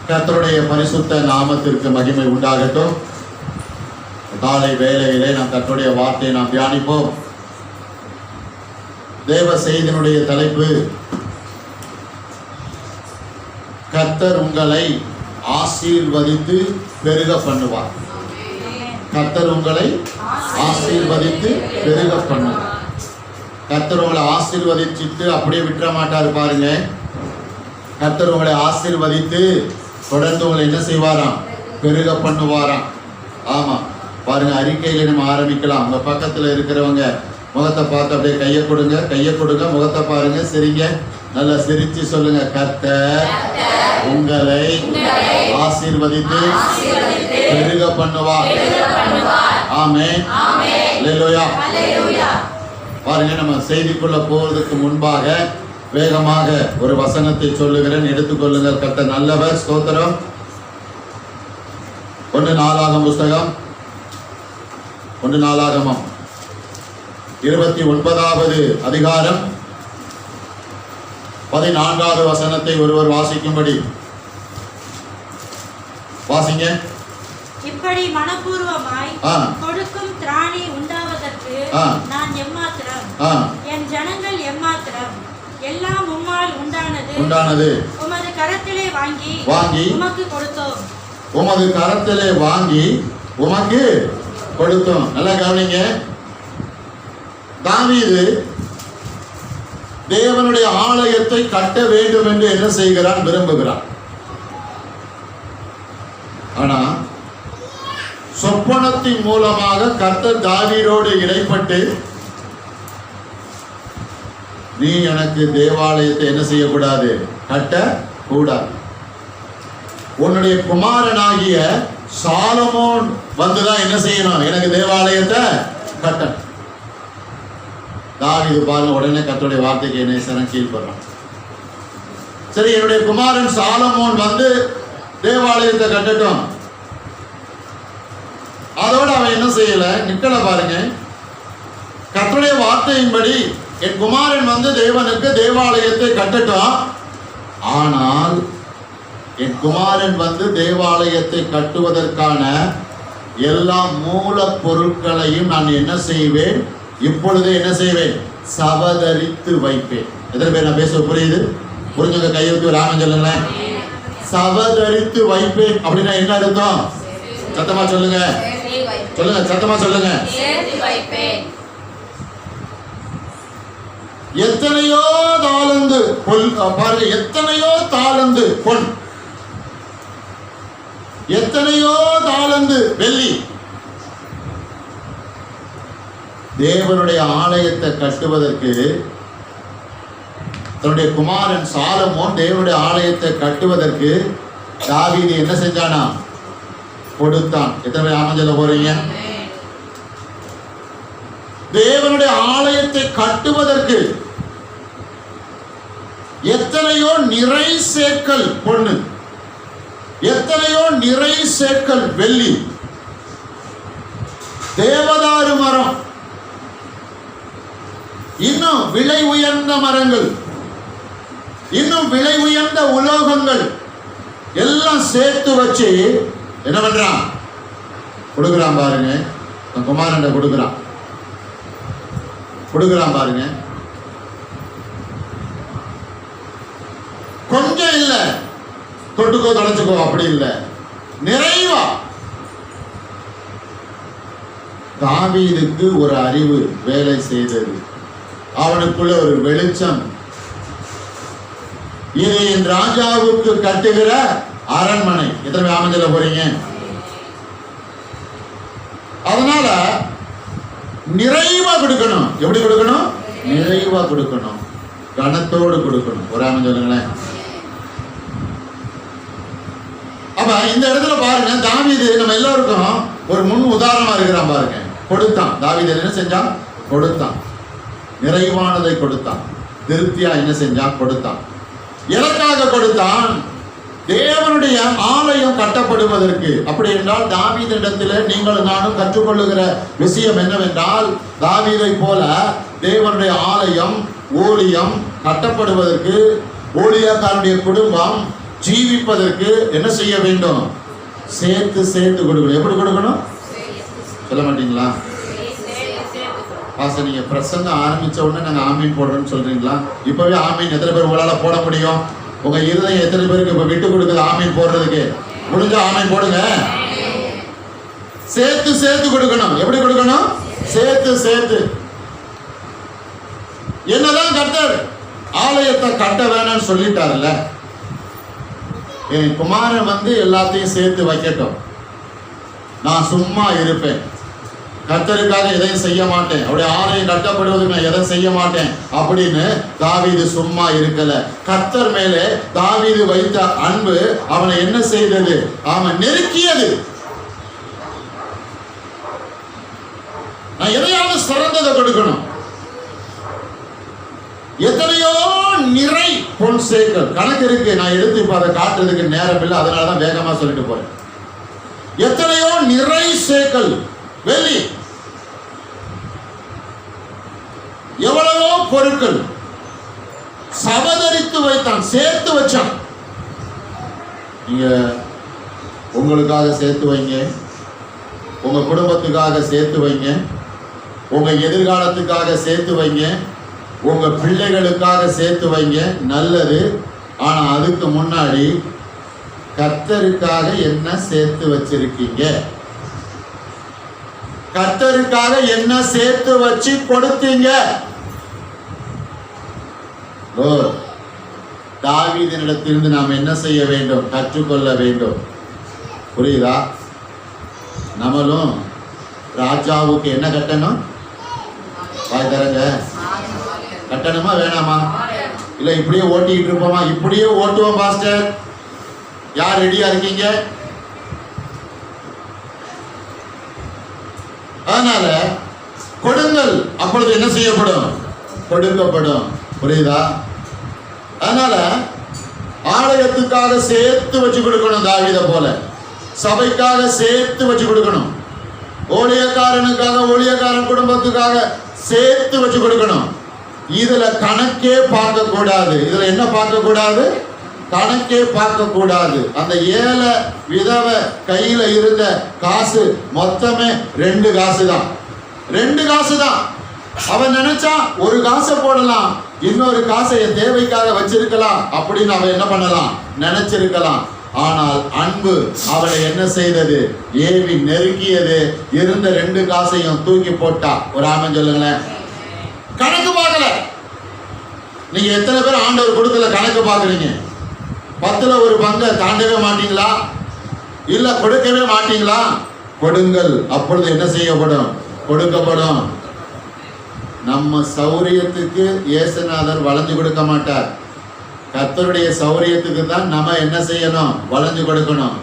கர்த்தருடைய பரிசுத்த நாமத்திற்கு மகிமை உண்டாகட்டும். காலை வேளையிலே நாம் கர்த்தருடைய வார்த்தையை நாம் தியானிப்போம். தேவ செய்தியினுடைய தலைப்பு, கர்த்தர் உங்களை ஆசீர்வதித்து பெருக பண்ணுவார். கர்த்தர் உங்களை ஆசீர்வதித்து பெருக பண்ணுவார். கர்த்தர் உங்களை ஆசீர்வதிச்சுட்டு அப்படியே விட்டுற மாட்டார் பாருங்க. கர்த்தர் உங்களை ஆசீர்வதித்து தொடர்ந்து உங்களை என்ன செய்வாராம்? பெருக பண்ணுவாராம். ஆமா பாருங்க, அறிக்கையில நம்ம ஆரம்பிக்கலாம். உங்க பக்கத்துல இருக்கிறவங்க முகத்தை பார்த்து அப்படியே கையை கொடுங்க, முகத்தை பாருங்க, சிரிங்க, நல்லா சிரிச்சு சொல்லுங்க, கர்த்தர் உங்களை ஆசீர்வதித்து பெருக பண்ணுவார். ஆமென், அல்லேலூயா. பாருங்க, நம்ம செய்திக்குள்ள போறதுக்கு முன்பாக வேகமாக ஒரு வசனத்தை சொல்லுகிறேன், எடுத்துக்கொள்ளுங்கள். கர்த்தர் நல்லவர், ஸ்தோத்திரம். 1 நாளாகமம் புஸ்தகம், 1 நாளாகமம் 29வது அதிகாரம் 14வது வசனத்தை ஒருவர் வாசிக்கும்படி வாசிங்க. இப்படி மனப்பூர்வமாய் கொடுக்கும் திராணி உண்டாவதற்கு நான் எம்மாத்திரம், என் ஜனங்கள் எம்மாத்திரம், எல்லாம் உம்மால் உண்டானது. உமது கரத்திலே வாங்கி உமக்கு கொடுத்தோம். உமது கரத்திலே வாங்கி உமக்கு கொடுத்தோம். நல்லா கவனிங்க. தாவீது தேவனுடைய ஆலயத்தை கட்ட வேண்டும் என்று என்ன செய்கிறான்? விரும்புகிறான். ஆனா சொப்பனத்தின் மூலமாக கர்த்தர் தாவீதோடு இடைப்பட்டு, நீ எனக்கு தேவாலயத்தை என்ன செய்யக்கூடாது? கட்ட கூடாது. உன்னுடைய குமாரனாகிய சாலமோன் வந்துதான் என்ன செய்யணும்? எனக்கு தேவாலயத்தை கட்ட. தாவீது பாருங்க, உடனே கர்த்தருடைய வார்த்தைக்கு என்ன கீழ்படுறான். சரி, என்னுடைய குமாரன் சாலமோன் வந்து தேவாலயத்தை கட்டட்டும். அதோட அவன் என்ன செய்யல, நிக்கல. பாருங்க, கர்த்தருடைய வார்த்தையின்படி என் குமாரன் வந்து தேவனுக்கு தேவாலயத்தை கட்டட்டும். ஆனால் என் குமாரன் வந்து தேவாலயத்தை கட்டுவதற்கான எல்லா மூல பொருட்களையும் நான் என்ன செய்வேன்? இப்பொழுதே என்ன செய்வேன்? சவதரித்து வைப்பேன். எத்தனை பேர் நான் பேச புரியுது? புரிஞ்சுங்க, கையெழுத்து ராமன் சொல்லுங்களேன். சவதரித்து வைப்பேன் அப்படின்னா என்ன அர்த்தம்? சத்தமா சொல்லுங்க, சத்தமா சொல்லுங்க. எத்தனையோ தாலந்து பாருங்க, எத்தனையோ தாலந்து பொன், எத்தனையோ தாலந்து வெள்ளி தேவனுடைய ஆலயத்தை கட்டுவதற்கு, தன்னுடைய குமாரன் சாலமோன் தேவனுடைய ஆலயத்தை கட்டுவதற்கு தாவீது என்ன செஞ்சானா? கொடுத்தான். எத்தனை பேர் ஆமென் சொல்ல போறீங்க? தேவனுடைய ஆலயத்தை கட்டுவதற்கு எத்தனையோ நிறை சேக்கல் பொண்ணு, எத்தனையோ நிறை சேக்கல் வெள்ளி, தேவதாரு மரம், இன்னும் விலை உயர்ந்த மரங்கள், இன்னும் விலை உயர்ந்த உலோகங்கள் எல்லாம் சேர்த்து வச்சு என்ன பண்றான்? கொடுக்குறான். பாருங்க, குமாரன் கொடுக்குறான் பாருங்க. கொஞ்சம் இல்ல, தொட்டுக்கோ தொடச்சுக்கோ அப்படி இல்ல, நிறைவா. தாவீதுக்கு ஒரு அறிவு வேலை செய்தது, அவனுக்குள்ள ஒரு வெளிச்சம். இது என் ராஜாவுக்கு கட்டுகிற அரண்மனை. எத்தனை ஆமென் சொல்ல போறீங்க? அதனால நிறைவா கொடுக்கணும். எப்படி கொடுக்கணும்? நிறைவா கொடுக்கணும், கனத்தோடு கொடுக்கணும். ஒரு ஆமென் சொல்லுங்களேன். அப்ப இந்த இடத்துல பாருங்க, தாவீது நம்ம எல்லாருக்கும் ஒரு முன் உதாரணமா இருக்கிறான். பாருங்க, கொடுத்தான். தாவீது என்ன செஞ்சான்? கொடுத்தான். நிறைவானதை கொடுத்தான். திருப்தியா என்ன செஞ்சான்? கொடுத்தான். எதற்காக கொடுத்தான்? தேவனுடைய ஆலயம் கட்டப்படுவதற்கு. அப்படி என்றால் தாவீதிடத்தில் நீங்கள் நானும் கற்றுக்கொள்ளுகிற விஷயம் என்னவென்றால், தாவீதை போல தேவனுடைய ஆலயம் ஊழியம் கட்டப்படுவதற்கு ஊழியக்காரனுடைய குடும்பம் ஜீவிப்பதற்கு என்ன செய்ய வேண்டும்? சேர்த்து சேர்த்து கொடுக்கணும். எப்படி கொடுக்கணும்? சொல்ல மாட்டீங்களா? பாச நீங்க பிரசங்கம் ஆரம்பிச்ச உடனே நாங்க ஆமீன் போடுறோம்னு சொல்றீங்களா? இப்பவே ஆமீன் எத்தனை பேர் உங்களால போட முடியும்? உங்க இருதயம் எத்தனை பேருக்கு இப்ப விட்டு கொடுக்குது ஆமீன் போடுறதுக்கு? முடிஞ்சா ஆமீன் போடுங்க. சேர்த்து சேர்த்து கொடுக்கணும். எப்படி கொடுக்கணும்? சேர்த்து சேர்த்து. என்னதான் கர்த்தர் ஆலயத்தை கட்ட வேணும்னு சொல்லிட்டாருல்ல, என் குமாரன் வந்து எல்லாத்தையும் சேர்த்து வைக்கட்டும், நான் சும்மா இருப்பேன், கர்த்தருக்காக எதையும் செய்ய மாட்டேன், அவருடைய ஆலயம் கட்டப்படுவதற்கு நான் எதையும் செய்ய மாட்டேன் அப்படின்னு தாவீது சும்மா இருக்கல. கர்த்தர் மேலே தாவீது வைத்த அன்பு அவனை என்ன செய்தது? அவன் நெருக்கியது. நான் எதையாவது சிறந்ததை கொடுக்கணும். எத்தனையோ நிறை பொன் சேக்கல் கணக்கு இருக்கு, நான் எடுத்து இப்ப அதை காட்டுறதுக்கு நேரம் இல்லை, அதனாலதான் வேகமா சொல்லிட்டு போறேன். எத்தனையோ நிறை சேக்கல் வெள்ளி, எவ்வளவோ பொருட்கள் சபதரித்து வைத்தான், சேர்த்து வச்சான். நீங்க உங்களுக்காக சேர்த்து வைங்க, உங்க குடும்பத்துக்காக சேர்த்து வைங்க, உங்க எதிர்காலத்துக்காக சேர்த்து வைங்க, உங்க பிள்ளைகளுக்காக சேர்த்து வைங்க, நல்லது. ஆனா அதுக்கு முன்னாடி கர்த்தருக்காக என்ன சேர்த்து வச்சிருக்கீங்க? கர்த்தருக்காக என்ன சேர்த்து வச்சு கொடுத்தீங்க? தாவீதினிடத்திலிருந்து நாம் என்ன செய்ய வேண்டும்? கற்றுக்கொள்ள வேண்டும். புரியுதா? நம்மளும் ராஜாவுக்கு என்ன கட்டணும்? வாய் தரங்க. கட்டணுமா வேணாமா? இல்ல இப்படியே ஓட்டிட்டு இருப்போமா? இப்படியே ஓட்டுவோம் பாஸ்டர். யார் ரெடியா இருக்கீங்க? அதனால கொடுங்கள், அப்பொழுது என்ன செய்யப்படும்? கொடுக்கப்படும். புரியுதா? அதனால ஆலயத்துக்காக சேர்த்து வச்சு கொடுக்கணும். தாவீதை போல சபைக்காக சேர்த்து வச்சு கொடுக்கணும். ஊழியக்காரனுக்காக, ஊழியக்காரன் குடும்பத்துக்காக சேர்த்து வச்சு கொடுக்கணும். இதுல கணக்கே பார்க்க கூடாது. இதுல என்ன பார்க்க கூடாது? கணக்கே பார்க்க கூடாது. அந்த ஏழை விதவை கையில இருந்த காசு மொத்தமே 2 காசு தான். 2 காசு தான். அவன் நினைச்சா ஒரு காசை போடலாம், இன்னொரு காசை என் தேவைக்காக வச்சிருக்கலாம் அப்படின்னு அவன் என்ன பண்ணலாம்? நினைச்சிருக்கலாம். ஆனால் அன்பு அவளை என்ன செய்தது? ஏவி நெருக்கியது. இருந்த 2 காசையும் தூக்கி போட்டா. ஒரு ஆமென் சொல்லுங்களேன். கணக்கு பார்க்கல. நீங்க எத்தனை பேர் ஆண்டவர் கொடுக்கல கணக்கு பார்க்குறீங்க? 10ல் ஒரு பங்கை தாண்டவே மாட்டீங்களா? இல்ல கொடுக்கவே மாட்டீங்களா? கொடுங்கள், அப்பொழுது என்ன செய்யப்படும்? கொடுக்கப்படும். நம்ம சௌரியத்துக்கு இயேசுநாதர் வளைஞ்சு கொடுக்க மாட்டார். கர்த்தருடைய சௌரியத்துக்கு தான் நம்ம என்ன செய்யணும்? வளைஞ்சு கொடுக்கணும்.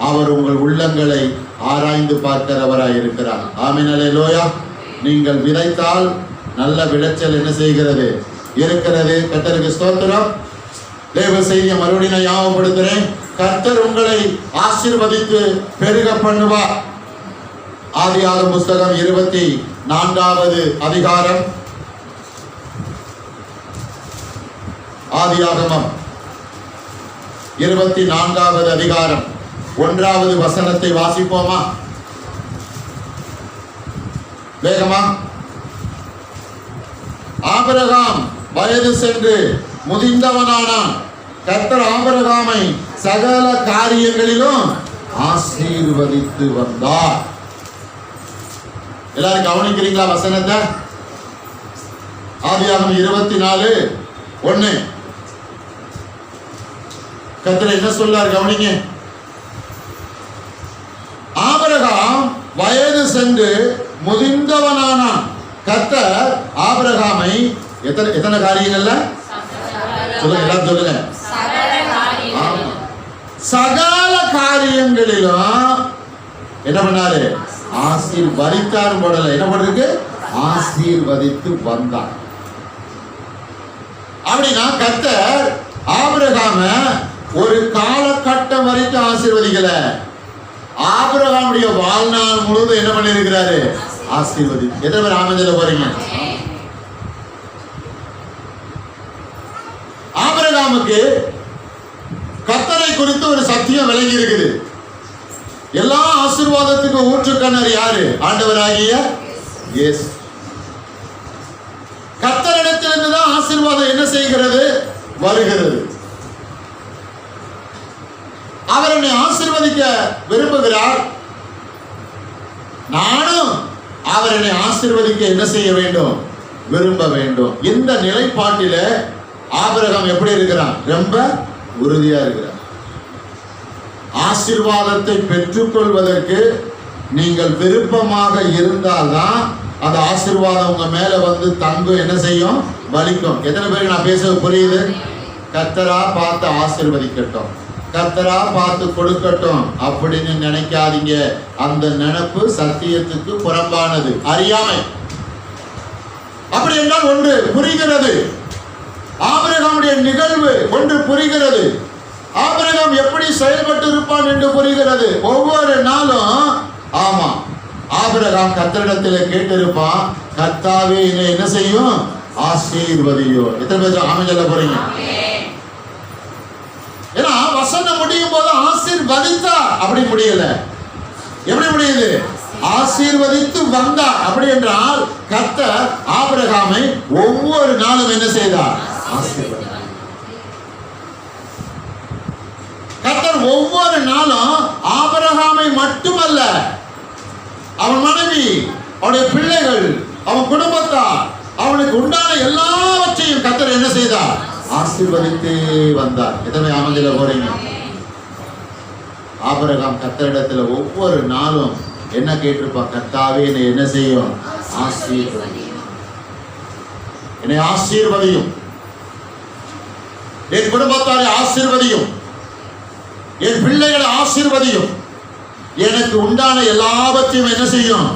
அவர் உங்கள் உள்ளங்களை ஆராய்ந்து பார்க்கிறவராய் இருக்கிறார். ஆமென் அல்லேலூயா. நீங்கள் விதைத்தால் நல்ல விளைச்சல் என்ன செய்கிறது? இருக்கிறது. கர்த்தருக்கு ஸ்தோத்திரம். தேவ செய்தியை மறுபடியும் நான் ஞாபகப்படுத்துறேன். கர்த்தர் உங்களை ஆசீர்வதித்து பெருக பண்ணுவார். ஆதியாகமம் புஸ்தகம் 24வது அதிகாரம். ஆதியாகமம் 24வது அதிகாரம் 1வது வசனத்தை வாசிப்போமா? வேகமா. ஆபிரகாம் வயது சென்று முதிர்ந்தவனானான். கர்த்தர் ஆபிரகாமை சகல காரியங்களிலும் ஆசீர்வதித்து வந்தார். எல்லாரும் கவனிக்கிறீங்களா வசனத்தை? ஆதியாகமம் 24:1. கர்த்தர் என்ன சொல்றார்? கவனிங்க. ஆபிரகாம் வயது சென்று முதிர்ந்தவனானான். கர்த்தர் ஆபிரகாமை எத்தனை காரியங்கள்ல சொல்லுங்க, எல்லாரும் சொல்லுங்க. சகல காரியங்களிலும் என்ன பண்ணாரு? ஆசீர்வதித்தார். போடல, என்ன பண்றது? ஆசீர்வதித்து வந்தார். அப்படின்னா கர்த்தர் ஆபிரகாம ஒரு காலகட்டம் வரைக்கும் ஆசீர்வதிக்கல. ஆபிரகாமுடைய வாழ்நாள் முழுவதும் என்ன பண்ணிருக்கிறாரு? ஆசீர்வதி. எத்தனை பேர் ஆமென் சொல்ல போறீங்க? ஆபிரகாமுக்கு கர்த்தரை என்ன விளங்கி இருக்குது? எல்லா ஆசீர்வாதத்துக்கும் ஊற்றுக்கண்ணர் யாரு? ஆண்டவராகிய இயேசு. கர்த்தரிடத்திலிருந்து தான் ஆசீர்வாதம் என்ன செய்கிறது? வருகிறது. அவர் என்னை ஆசீர்வதிக்க விரும்புகிறார். நானும் அவர் என்னை ஆசீர்வதிக்க என்ன செய்ய வேண்டும்? விரும்ப வேண்டும். இந்த நிலைப்பாட்டில ஆபிரகாம் எப்படி இருக்கிறான்? ரொம்ப உறுதியா இருக்கிறார். ஆசீர்வாதத்தை பெற்றுக்கொள்வதற்கு நீங்கள் விருப்பமாக இருந்தால்தான் அந்த ஆசீர்வாதம் உங்க மேல வந்து தங்கும். என்ன செய்யும்? வலிக்கும். எத்தனை பேருக்கு நான் பேச புரியுது? கர்த்தரா பார்த்து ஆசீர்வதிக்கட்டும், கர்த்தரா பார்த்து கொடுக்கட்டும் அப்படின்னு நினைக்காதீங்க. அந்த நினைப்பு சத்தியத்துக்கு புறம்பானது, அறியாமை. அப்படி என்றால் ஒன்று புரிகிறது, ஆபிரகாமுடைய நிகழ்வு ஒன்று புரிகிறது. ஆபிரகாம் எப்படி செயல்பட்டு இருப்பான் என்று புரிகிறது. ஒவ்வொரு நாளும் ஆமா ஆபிரகாம் கர்த்தரிடத்தில் கேட்டிருப்பான், கர்த்தாவே என்னை என்ன செய்யும்? ஆசீர்வதியோ. எத்தனை பேர் ஆமென் சொல்ல போறீங்க? ஏன்னா வசனம் முடியும் போது ஆசீர்வதித்தா அப்படி முடியல. எப்படி முடியுது? ஆசீர்வதித்து வந்தா. அப்படி என்றால் கர்த்தர் ஆபிரகாமை ஒவ்வொரு நாளும் என்ன செய்தார்? ஆசீர்வதித்தார். கர்த்தர் ஒவ்வொரு நாளும் ஆபிரகாமை மட்டுமல்ல, அவன் மனைவி, அவனுடைய பிள்ளைகள், அவன் குடும்பத்தார், அவனுக்கு உண்டான எல்லாவற்றையும் கர்த்தர் என்ன செய்தார்? ஆசீர்வதித்து வந்தார். எத்தனை ஆமென் போறீங்க? ஆபிரகாம் கர்த்தரிடத்துல ஒவ்வொரு நாளும் என்ன கேட்டிருப்பான்? கர்த்தாவே என்னை என்ன செய்யும்? ஆசீர்வதியும், என்னை ஆசீர்வதியும், என் குடும்பத்தாரை ஆசீர்வதியும், என் பிள்ளைகளை ஆசீர்வதியும், எனக்கு உண்டான எல்லாவற்றையும் என்ன செய்யும்?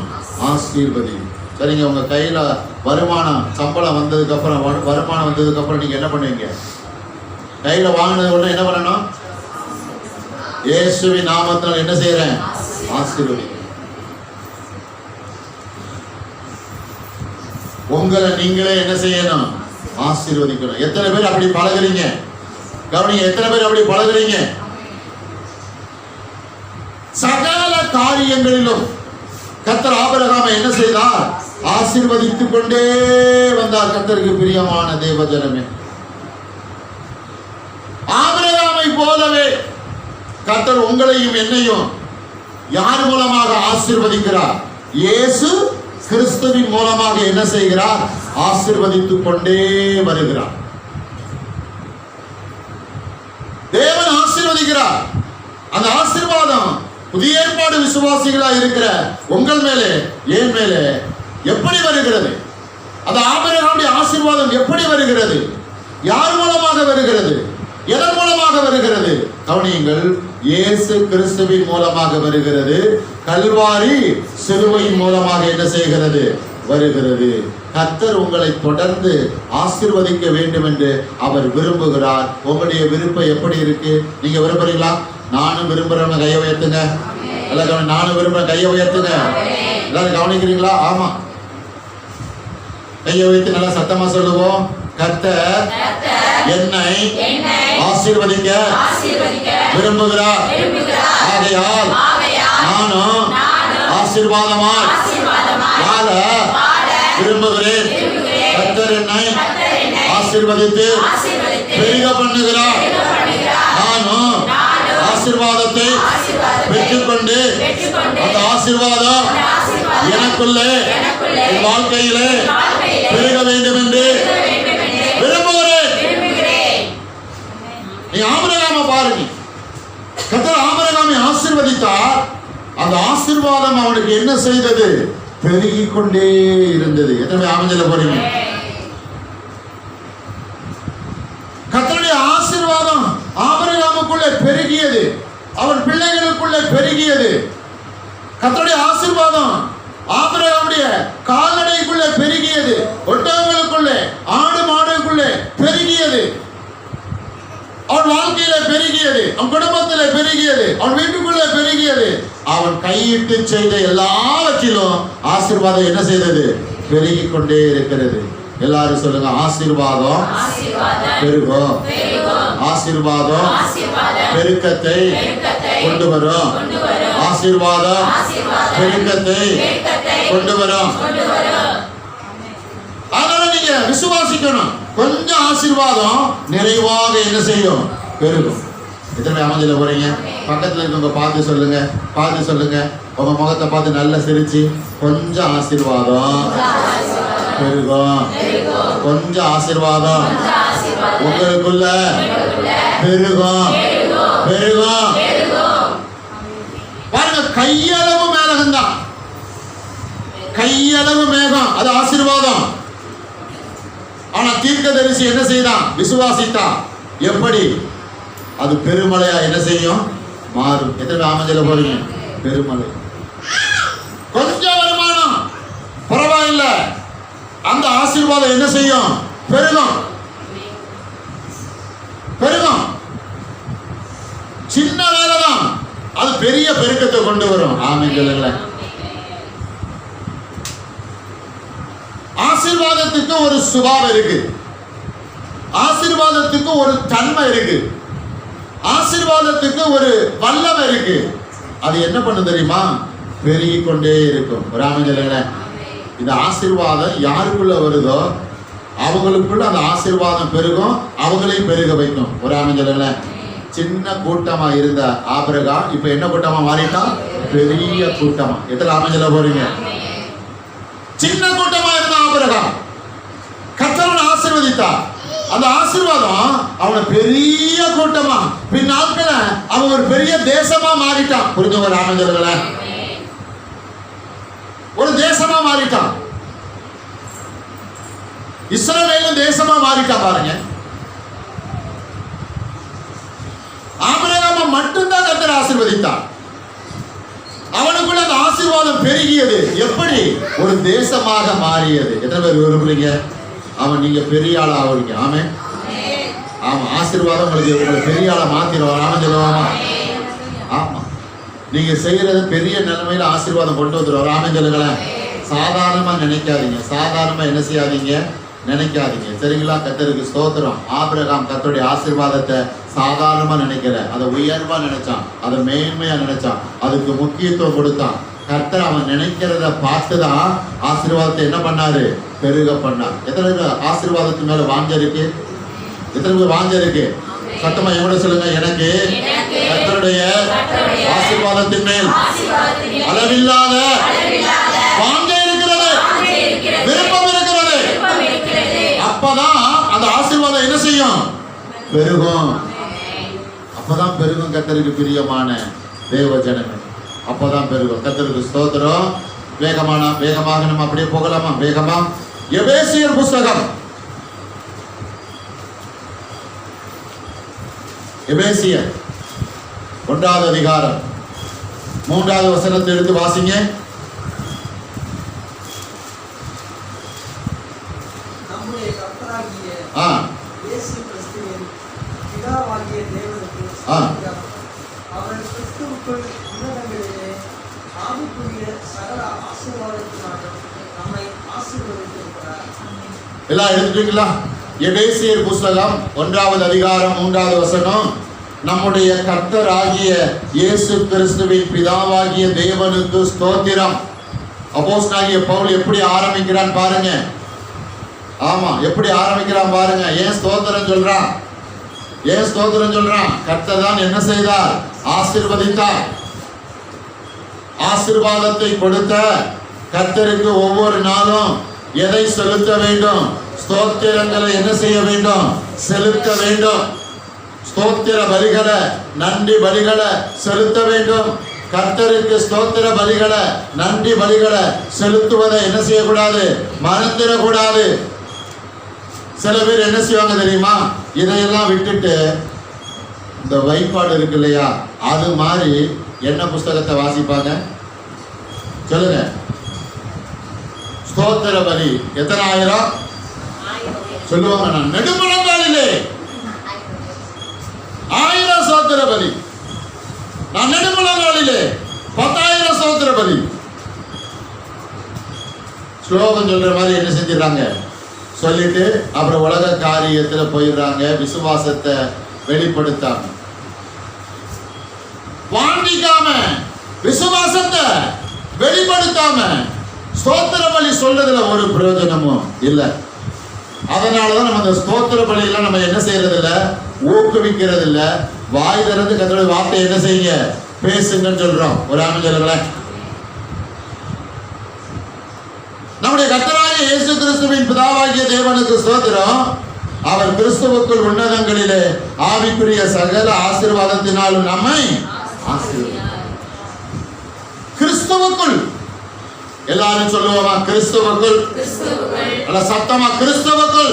ஆசீர்வதியும். சரிங்க, உங்க கையில வருமானம், சம்பளம் வந்ததுக்கு அப்புறம், வருமானம் வந்ததுக்கு அப்புறம் நீங்க என்ன பண்ணுவீங்க? கையில வாங்கினது உடனே என்ன பண்ணணும்? இயேசுவின் நாமத்தினால் என்ன செய்யறேன்? ஆசீர்வதி. உங்களை நீங்களே என்ன செய்யணும்? ஆசீர்வதிக்கணும். எத்தனை பேர் அப்படி பழகுறீங்க? கவனிங்க, எத்தனை பேர் அப்படி பழகுறீங்க? சகல காரியங்களிலும் கர்த்தர் ஆபிரகாமை என்ன செய்தார்? ஆசீர்வதித்துக் கொண்டே வந்தார். கர்த்தருக்கு பிரியமான தேவஜனமே, ஆபிரகாமை போலவே கர்த்தர் உங்களையும் என்னையும் யார் மூலமாக ஆசீர்வதிக்கிறார்? இயேசு கிறிஸ்துவின் மூலமாக என்ன செய்கிறார்? ஆசீர்வதித்துக் கொண்டே வருகிறார். தேவன் ஆசீர்வதிக்கிறார். அந்த ஆசீர்வாதம் புதிய ஏற்பாடு விசுவாசிகளா இருக்கிற உங்கள் மேலே, என் மேலே எப்படி வருகிறது? அந்த ஆபிரகாமுடைய ஆசீர்வாதம் எப்படி வருகிறது? யார் மூலமாக வருகிறது? எதன் மூலமாக வருகிறது? கவனியுங்கள், இயேசு கிறிஸ்துவின் மூலமாக வருகிறது. கல்வாரி சிலுவையின் மூலமாக என்ன செய்கிறது? வருகிறது. கர்த்தர் உங்களை தொடர்ந்து ஆசீர்வதிக்க வேண்டும் என்று அவர் விரும்புகிறார். உங்களுடைய விருப்பம் எப்படி இருக்கு? நீங்க விரும்புறீங்களா? நானும் விரும்புறவங்க கையை உயர்த்துங்க. எல்லாரும் நானும் விரும்புறேன் கையை உயர்த்துங்க. எல்லாரும் கவனிக்கிறீங்களா? ஆமா, கையை உயர்த்தி நல்லா சத்தமா சொல்லுவோம். கர்த்தர் என்னை ஆசீர்வதிக்க விரும்புகிறார். ஆகையால் நானும் ஆசீர்வாதமாய் வாழ விரும்புகிறேன். கர்த்தர் என்னை ஆசீர்வதித்து பெருக பண்ணுகிறார். நானும் ஆசீர்வாதத்தை பெற்றுக்கொண்டு அந்த ஆசீர்வாதம் எனக்குள்ளே, என் வாழ்க்கையிலே பெருக வேண்டும் என்று விரும்புகிறேன். நீ ஆபிரகாமை பாருங்க. கர்த்தர் ஆபிரகாமை ஆசீர்வதித்தார். அந்த ஆசீர்வாதம் அவனுக்கு என்ன செய்தது? பெருகிக் கொண்டே இருந்தது. எத்தனை ஆமென் போறீங்க? கர்த்தருடைய ஆசீர்வாதம் ஆபிரகாமுக்குள்ளே பெருகியது, அவன் பிள்ளைகளுக்குள்ளே பெருகியது. கர்த்தருடைய ஆசீர்வாதம் ஆபிரகாமுடைய கால்நடைக்குள்ளே பெருகியது, ஒட்டகங்களுக்குள்ளே, ஆடு மாடுக்குள்ளே பெருகியது, அவன் வாழ்க்கையில பெருகியது, அவன் குடும்பத்தில பெருகியது, அவன் வீட்டுக்குள்ளே பெருகியது. அவன் கையிட்டு செய்த எல்லாவற்றிலும் ஆசீர்வாதம் என்ன செய்தது? பெருகிக் கொண்டே இருக்கிறது. எல்லாரும் சொல்லுங்க, ஆசீர்வாதம் பெருகும். ஆசீர்வாதம் பெருக்கத்தை கொண்டு வரும். ஆசீர்வாதம் பெருக்கத்தை கொண்டு வரும். அதனால நீங்க விசுவாசிக்கணும். கொஞ்சம் ஆசீர்வாதம் நிறைவாக என்ன செய்யும்? பெருகும். எத்தனை அமைஞ்சல போறீங்க? பக்கத்துல இருக்கவங்க பார்த்து சொல்லுங்க, பார்த்து சொல்லுங்க. உங்க முகத்தை பார்த்து நல்லா சிரிச்சு, கொஞ்சம் ஆசீர்வாதம் பெருகும். கொஞ்சம் ஆசீர்வாதம் உங்களுக்குள்ள பெருகும் பெருகும். பாருங்க, கையளவு மேகம் தான், கையளவு மேகம், அது ஆசீர்வாதம். ஆனா தீர்க்கதரிசி என்ன செய்தான்? விசுவாசித்தான். எப்படி? அது பெருமழையா என்ன செய்யும்? மாறும். எத்தனை அமைஞ்சல போறீங்க? பெருமழை. கொஞ்சம் வருமானம் பரவாயில்ல, அந்த ஆசீர்வாதம் என்ன செய்யும்? பெருகும் பெருகும். சின்ன வேலை தான், அது பெரிய பெருக்கத்தை கொண்டு வரும். ஆமென் சொல்லுங்க. ஆசீர்வாதத்துக்கு ஒரு சுபாவம் இருக்கு, ஆசீர்வாதத்துக்கு ஒரு தன்மை இருக்கு, ஆசீர்வாதத்துக்கு ஒரு வல்லமை இருக்கு. அது என்ன பண்ணு தெரியுமா? பெருகி கொண்டே இருக்கும். ராமஜல இந்த ஆசீர்வாதம் யாருக்குள்ள வருதோ அவங்களுக்குள்ள அந்த ஆசீர்வாதம் பெருகும், அவங்களையும் பெருக வைக்கும். ஒரு ராமஜல சின்ன கூட்டமா இருந்த ஆபிரகாம் இப்ப என்ன கூட்டமா மாறிட்டான்? பெரிய கூட்டமா. எத்தனை ராமஜல போறீங்க? சின்ன கூட்டமா இருந்த ஆபிரகாம் கர்த்தர் ஆசீர்வதித்தார். அந்த ஆசீர்வாதம் அவனை பெரிய கூட்டமா, பின்னாட்கள அவன் ஒரு பெரிய தேசமா மாறிட்டான். புரிஞ்சவங்க ராமஜல ஒரு தேசமா மாறிட்டான். இஸ்ரவேலும் தேசமா மாறிட்டான். பாருங்க, ஆபிரகாமை மட்டும்தான் கர்த்தர் ஆசீர்வதித்தார். அவனுக்குள்ள அந்த ஆசீர்வாதம் பெருகியது. எப்படி? ஒரு தேசமாக மாறியது. எத்தனை பேர் விரும்புறீங்க? அவன் நீங்க பெரிய ஆளா ஆவீங்க. ஆமே ஆமா, ஆசீர்வாதம் உங்களுக்கு உங்களை பெரிய ஆளா மாத்திரும். ஆமா சொல்லுவாமா? ஆமா, நீங்க செய்யறது பெரிய நிலைமையில ஆசீர்வாதம் கொண்டு வந்துடும். ஆமே சொல்லுங்களேன். சாதாரணமா நினைக்காதீங்க, சாதாரணமா என்ன செய்யாதீங்க? நினைக்காதீங்க. சரிங்களா? கர்த்தருக்கு ஸ்தோத்திரம். ஆபிரகாம் கர்த்தருடைய ஆசீர்வாதத்தை சாதாரணமா நினைக்கல, அதை உயர்வா நினைச்சான், அதை மேன்மையா நினைச்சான், அதுக்கு முக்கியத்துவம் கொடுத்தான். கர்த்தர் அவன் நினைக்கிறத பார்த்துதான் ஆசீர்வாதத்தை என்ன பண்ணாரு? பெருக பண்ணார். எத்தனை ஆசீர்வாதத்து மேல வாஞ்ச இருக்கு? எத்தனை பேர் வாஞ்ச இருக்கு? சத்தமா எவ்வளவு சொல்லுங்க. எனக்கு கர்த்தருடைய ஆசீர்வாதத்தின் மேல் அளவில்லாத வாஞ்ச இருக்கிறது, விருப்பம் இருக்கிறது. அப்பதான் அந்த ஆசீர்வாதம் என்ன செய்யும்? பெருகும். அப்பதான் பெருகும். கர்த்தருக்கு பிரியமான தேவ ஜனங்கள் அப்பதான் பெருகும். கர்த்தருக்கு ஸ்தோத்திரம். வேகமாக நம்ம அப்படியே போகலாமா? வேகமா எபேசியர் புஸ்தகம், எபேசியர் 1வது அதிகாரம் 3வது வசனத்தை எடுத்து வாசிங்க. நம்முடைய கர்த்தராகிய இயேசு கிறிஸ்துவின் பிதாவாகிய தேவனுக்கு ஸ்தோத்திரம். அவர் கிறிஸ்துவுக்குள் உன்னதங்களிலே ஆவிக்குரிய சகல ஆசீர்வாதத்தினாலும் நம்மை ஆசீர்வதித்திருக்கிறார். எல்லாம் எடுத்துட்டீங்களா? எபேசியர் புஸ்தகம் 1வது அதிகாரம் 3வது வசனம். நம்முடைய கர்த்தராகிய இயேசு கிறிஸ்துவின் பிதாவாகிய தேவனுக்கு ஸ்தோத்திரம். அப்போஸ்தலனாகிய பவுல் எப்படி ஆரம்பிக்கிறான் பாருங்க. ஆமா, எப்படி ஆரம்பிக்கிறான் பாருங்க. ஏன் ஸ்தோத்திரம் சொல்றான்? ஏன் ஸ்தோத்திரம் சொல்றான்? கர்த்தர் தான் என்ன செய்தார்? ஆசீர்வதித்தார். ஆசீர்வாதத்தை கொடுத்த கர்த்தருக்கு ஒவ்வொரு நாளும் எதை செலுத்த வேண்டும்? ஸ்தோத்திரங்களை என்ன செய்ய வேண்டும்? செலுத்த வேண்டும். ஸ்தோத்திர பலிகளை, நன்றி பலிகளை செலுத்த வேண்டும். கர்த்தருக்கு ஸ்தோத்திர பலிகளை, நன்றி பலிகளை செலுத்துவதை என்ன செய்யக்கூடாது? மறந்துடக்கூடாது. சில பேர் என்ன செய்வாங்க தெரியுமா? இதையெல்லாம் விட்டுட்டு இந்த வைப்பாடு இருக்கு இல்லையா, அது மாதிரி என்ன புஸ்தகத்தை வாசிப்பாங்க? சொல்லுங்க. ஸ்தோத்திர பலி எத்தனை ஆயிரம் சொல்லுவாங்க? நான் நெடுமுழங்காலிலே 1000 ஸ்தோத்திர பலி, நான் நெடுமுழங்காலிலே 10,000 ஸ்தோத்திர பலி. ஸ்லோகம் சொல்ற மாதிரி என்ன செஞ்சிடறாங்க? சொல்லிட்டு அப்புறம் உலக காரியத்துல போயிடுறாங்க, விசுவாசத்தை வெளிப்படுத்தாங்க. விசுவாசத்தை வெளிப்படுத்தாம ஸ்தோத்திர பலி சொல்றதுல ஒரு பிரயோஜனமும் இல்லை. அதனாலதான் நம்ம அந்த ஸ்தோத்திர பலியெல்லாம் நம்ம என்ன செய்யறது இல்ல, ஊக்குவிக்கிறது இல்ல. வாய் திறந்து கர்த்தருடைய வார்த்தை என்ன செய்யுங்க, பேசுங்கன்னு சொல்றோம். ஒரு ஆமென் சொல்லுங்களேன். நம்முடைய கர்த்தராகிய இயேசு கிறிஸ்துவின் பிதாவாகிய தேவனுக்கு ஸ்தோத்திரம். அவர் கிறிஸ்துவுக்குள் உன்னதங்களிலே ஆவிக்குரிய சகல ஆசீர்வாதத்தினாலும் நம்மை ஆசீர்வதித்தார். கிறிஸ்துவுக்குள் எல்லாரும் சொல்லுவோமா, கிறிஸ்துவுக்குள். அல்ல சத்தமா, கிறிஸ்துவுக்குள்.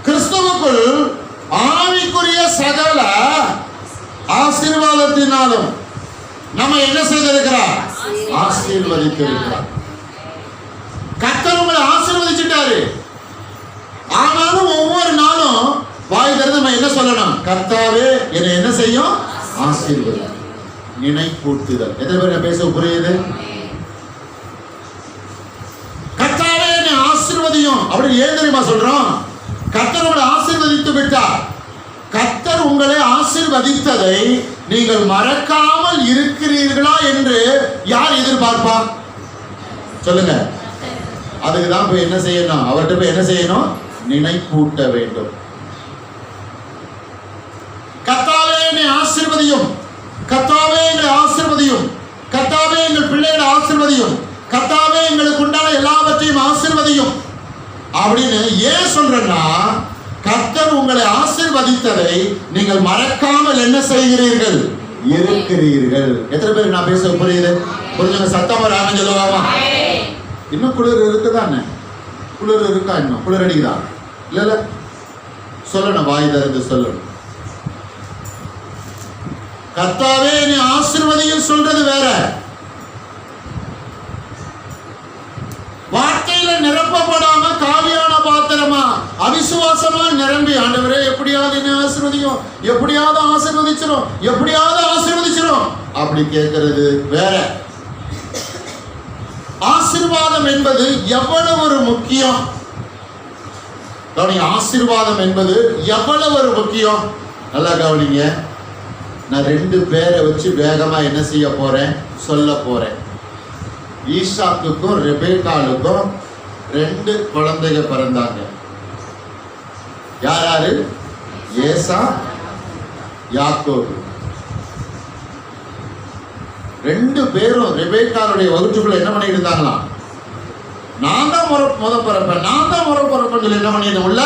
கிறிஸ்துவுக்குள் ஆவிக்குரிய சகல ஆசீர்வாதத்தினாலும் நம்ம என்ன செய்திருக்கிறார், ஆசீர்வதித்திருக்கிறார். கர்த்தர் உங்களை ஆசீர்வதிச்சிட்டாரு. ஆனாலும் ஒவ்வொரு நாளும் வாய் திறந்து நம்ம என்ன சொல்லணும், கர்த்தாவே என்னை என்ன செய்யும், ஆசீர்வதி. நினைப்பூட்டுதல். எத்தனை பேர் பேச புரியுது? கர்த்தாவே என்னை ஆசீர்வதியும் அப்படின்னு ஏன் தெரியுமா சொல்றோம்? கர்த்தர் உங்களை ஆசீர்வதித்து விட்டார். கர்த்தர் உங்களை ஆசீர்வதித்ததை நீங்கள் மறக்காமல் இருக்கிறீர்களா என்று யார் எதிர்பார்ப்பா? சொல்லுங்க. அதுக்கு தான் போய் என்ன செய்யணும், அவர்கிட்ட போய் என்ன செய்யணும், நினைப்பூட்ட வேண்டும். கர்த்தாவே என்னை ஆசீர்வதியும், கர்த்தாவே எங்களை ஆசீர்வதியும், கர்த்தாவே எங்கள் பிள்ளைகளை ஆசீர்வதியும், கர்த்தாவே எங்களுக்கு உண்டான எல்லாவற்றையும் ஆசீர்வதியும் அப்படின்னு ஏன் சொல்றேன்னா, கர்த்தர் உங்களை ஆசீர்வதித்ததை நீங்கள் மறக்காமல் என்ன செய்கிறீர்கள், இருக்கிறீர்கள். எத்தனை பேருக்கு நான் பேச புரியுது? புரிஞ்சுங்க. சத்தமா ராமன் சொல்லுவாமா? இன்னும் குளிர் இருக்குதானே? குளிர் இருக்கா? இன்னும் குளிர் அடிக்குதா? இல்ல சொல்லணும், வாய் திறந்து சொல்லணும். கர்த்தாவே நீ ஆசீர்வதியும் சொல்றது வேற, வார்த்தையில நிரப்பப்படாம காலியான பாத்திரமா அவிசுவாசமா நிரம்பி, ஆண்டவரே எப்படியாவது என்ன ஆசீர்வதியும், எப்படியாவது ஆசீர்வதிச்சிரும், எப்படியாவது ஆசீர்வதிச்சிரும் அப்படி கேட்கிறது வேற. ஆசீர்வாதம் என்பது எவ்வளவு ஒரு முக்கியம். ஆசீர்வாதம் என்பது எவ்வளவு ஒரு முக்கியம். நல்லா கவனிங்க. நான் 2 பேரை வச்சு வேகமா என்ன செய்ய போறேன், சொல்ல போறேன். ஈசாக்குக்கும் ரெபேக்காளுக்கும் 2 குழந்தைங்க பிறந்தாங்க. யார் யாரு? ஏசா, யாக்கோபு. 2 பேரும் ரெபேக்காளுடைய வகுற்றுக்குள்ள என்ன பண்ணிட்டு இருந்தாங்களாம், நான் தான் முத பிறப்பேன், நான் தான் முறை பிறப்பேன்னு சொல்லி என்ன பண்ணிட்டு உள்ள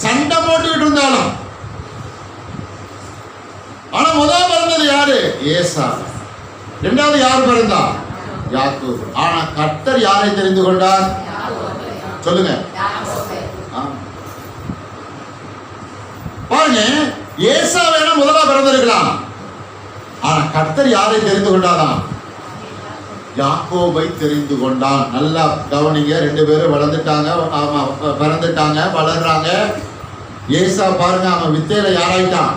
சண்டை போட்டுக்கிட்டு இருந்தாலும். ஆனா முதல் பிறந்தது யாரு? ஏசா. 2வது யார் பிறந்தா? யாக்கோபு. ஆனா கர்த்தர் யாரை தெரிந்து கொண்டார்? சொல்லுங்க. பாருங்க, ஏசா வேணா முதலா பிறந்திருக்கலாம். ஆனா கர்த்தர் யாரை தெரிந்து கொண்டாதான்? யாக்கோபை தெரிந்து கொண்டான். நல்லா கவனிங்க. 2 பேரும் வளர்ந்துட்டாங்க, பிறந்துட்டாங்க, வளர்றாங்க. ஏசா பாருங்க, அவன் வித்தையில யாராயிட்டான்?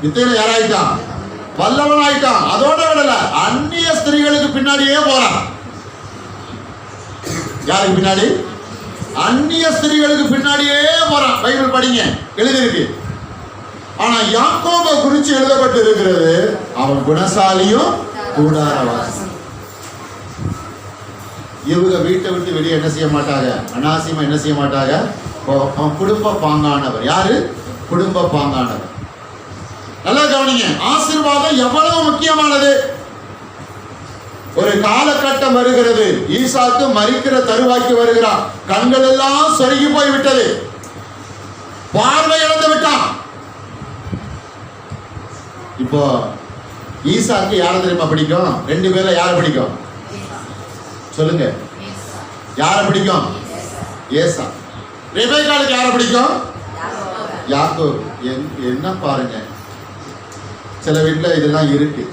வித்தையில யாராயிட்டான்? வல்லவன் ஆயிட்டான். அதோட விடல, அந்நிய ஸ்திரீகளுக்கு பின்னாடியே போறான். யாருக்கு பின்னாடி? அந்நிய ஸ்திரீகளுக்கு பின்னாடியே போறான். பைபிள் படிங்க, எழுதிருக்கு. ஆனா யாக்கோபை குறித்து எழுதப்பட்டு இருக்கிறது, அவன் குணசாலியும் கூடாரவாசி. இவங்க வீட்டை விட்டு வெளியே என்ன செய்ய மாட்டாங்க, அனாவசியமா என்ன செய்ய மாட்டாங்க. அவன் குடும்ப பாங்கானவர். யாரு? குடும்ப பாங்கானவர். நல்லா கவனிங்க. ஆசீர்வாதம் எவ்வளவு முக்கியமானது. ஒரு காலகட்டம் வருகிறது, ஈசாக்கு மரிக்கிற தருவாய்க்கு வருகிறான். கண்கள் எல்லாம் சொருகி போய் விட்டது, பார்வை இழந்து விட்டான். இப்போ ஈசாக்கு யாரை தெரியுமா பிடிக்கும்? 2 பேர்ல யாரை பிடிக்கும்? சொல்லுங்க. யாரை பிடிக்கும்? ஏசா. ரெபேக்காளுக்கு யாரை பிடிக்கும்? யாக்கோபு. என்ன பாருங்க, சில வீட்டில் இதெல்லாம் இருக்கு.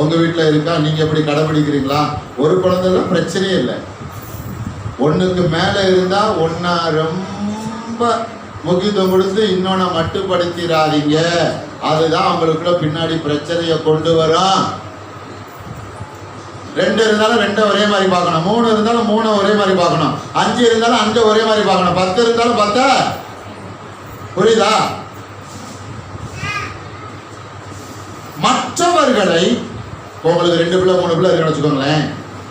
உங்க வீட்டில் இருக்கா? நீங்க எப்படி கடைபிடிக்கிறீங்களா? ஒரு குழந்தைலாம் பிரச்சனையே இல்லை. 1க்கு மேல இருந்தா ஒன்னா ரொம்ப முக்கியத்துவம் கொடுத்து இன்னொன்னு மட்டுப்படுத்திடாதீங்க. அதுதான் அவங்களுக்குள்ள பின்னாடி பிரச்சனையை கொண்டு வரும். 2 இருந்தாலும் 2 ஒரே மாதிரி பார்க்கணும், 3 இருந்தாலும் 3 ஒரே மாதிரி பார்க்கணும், 5 இருந்தாலும் 5 ஒரே மாதிரி பார்க்கணும், 10 இருந்தாலும் 10. புரியுதா? மற்றவர்களை, உங்களுக்கு 2 பிள்ளை 3 பிள்ளை இருக்குன்னு வச்சுக்கோங்களேன்,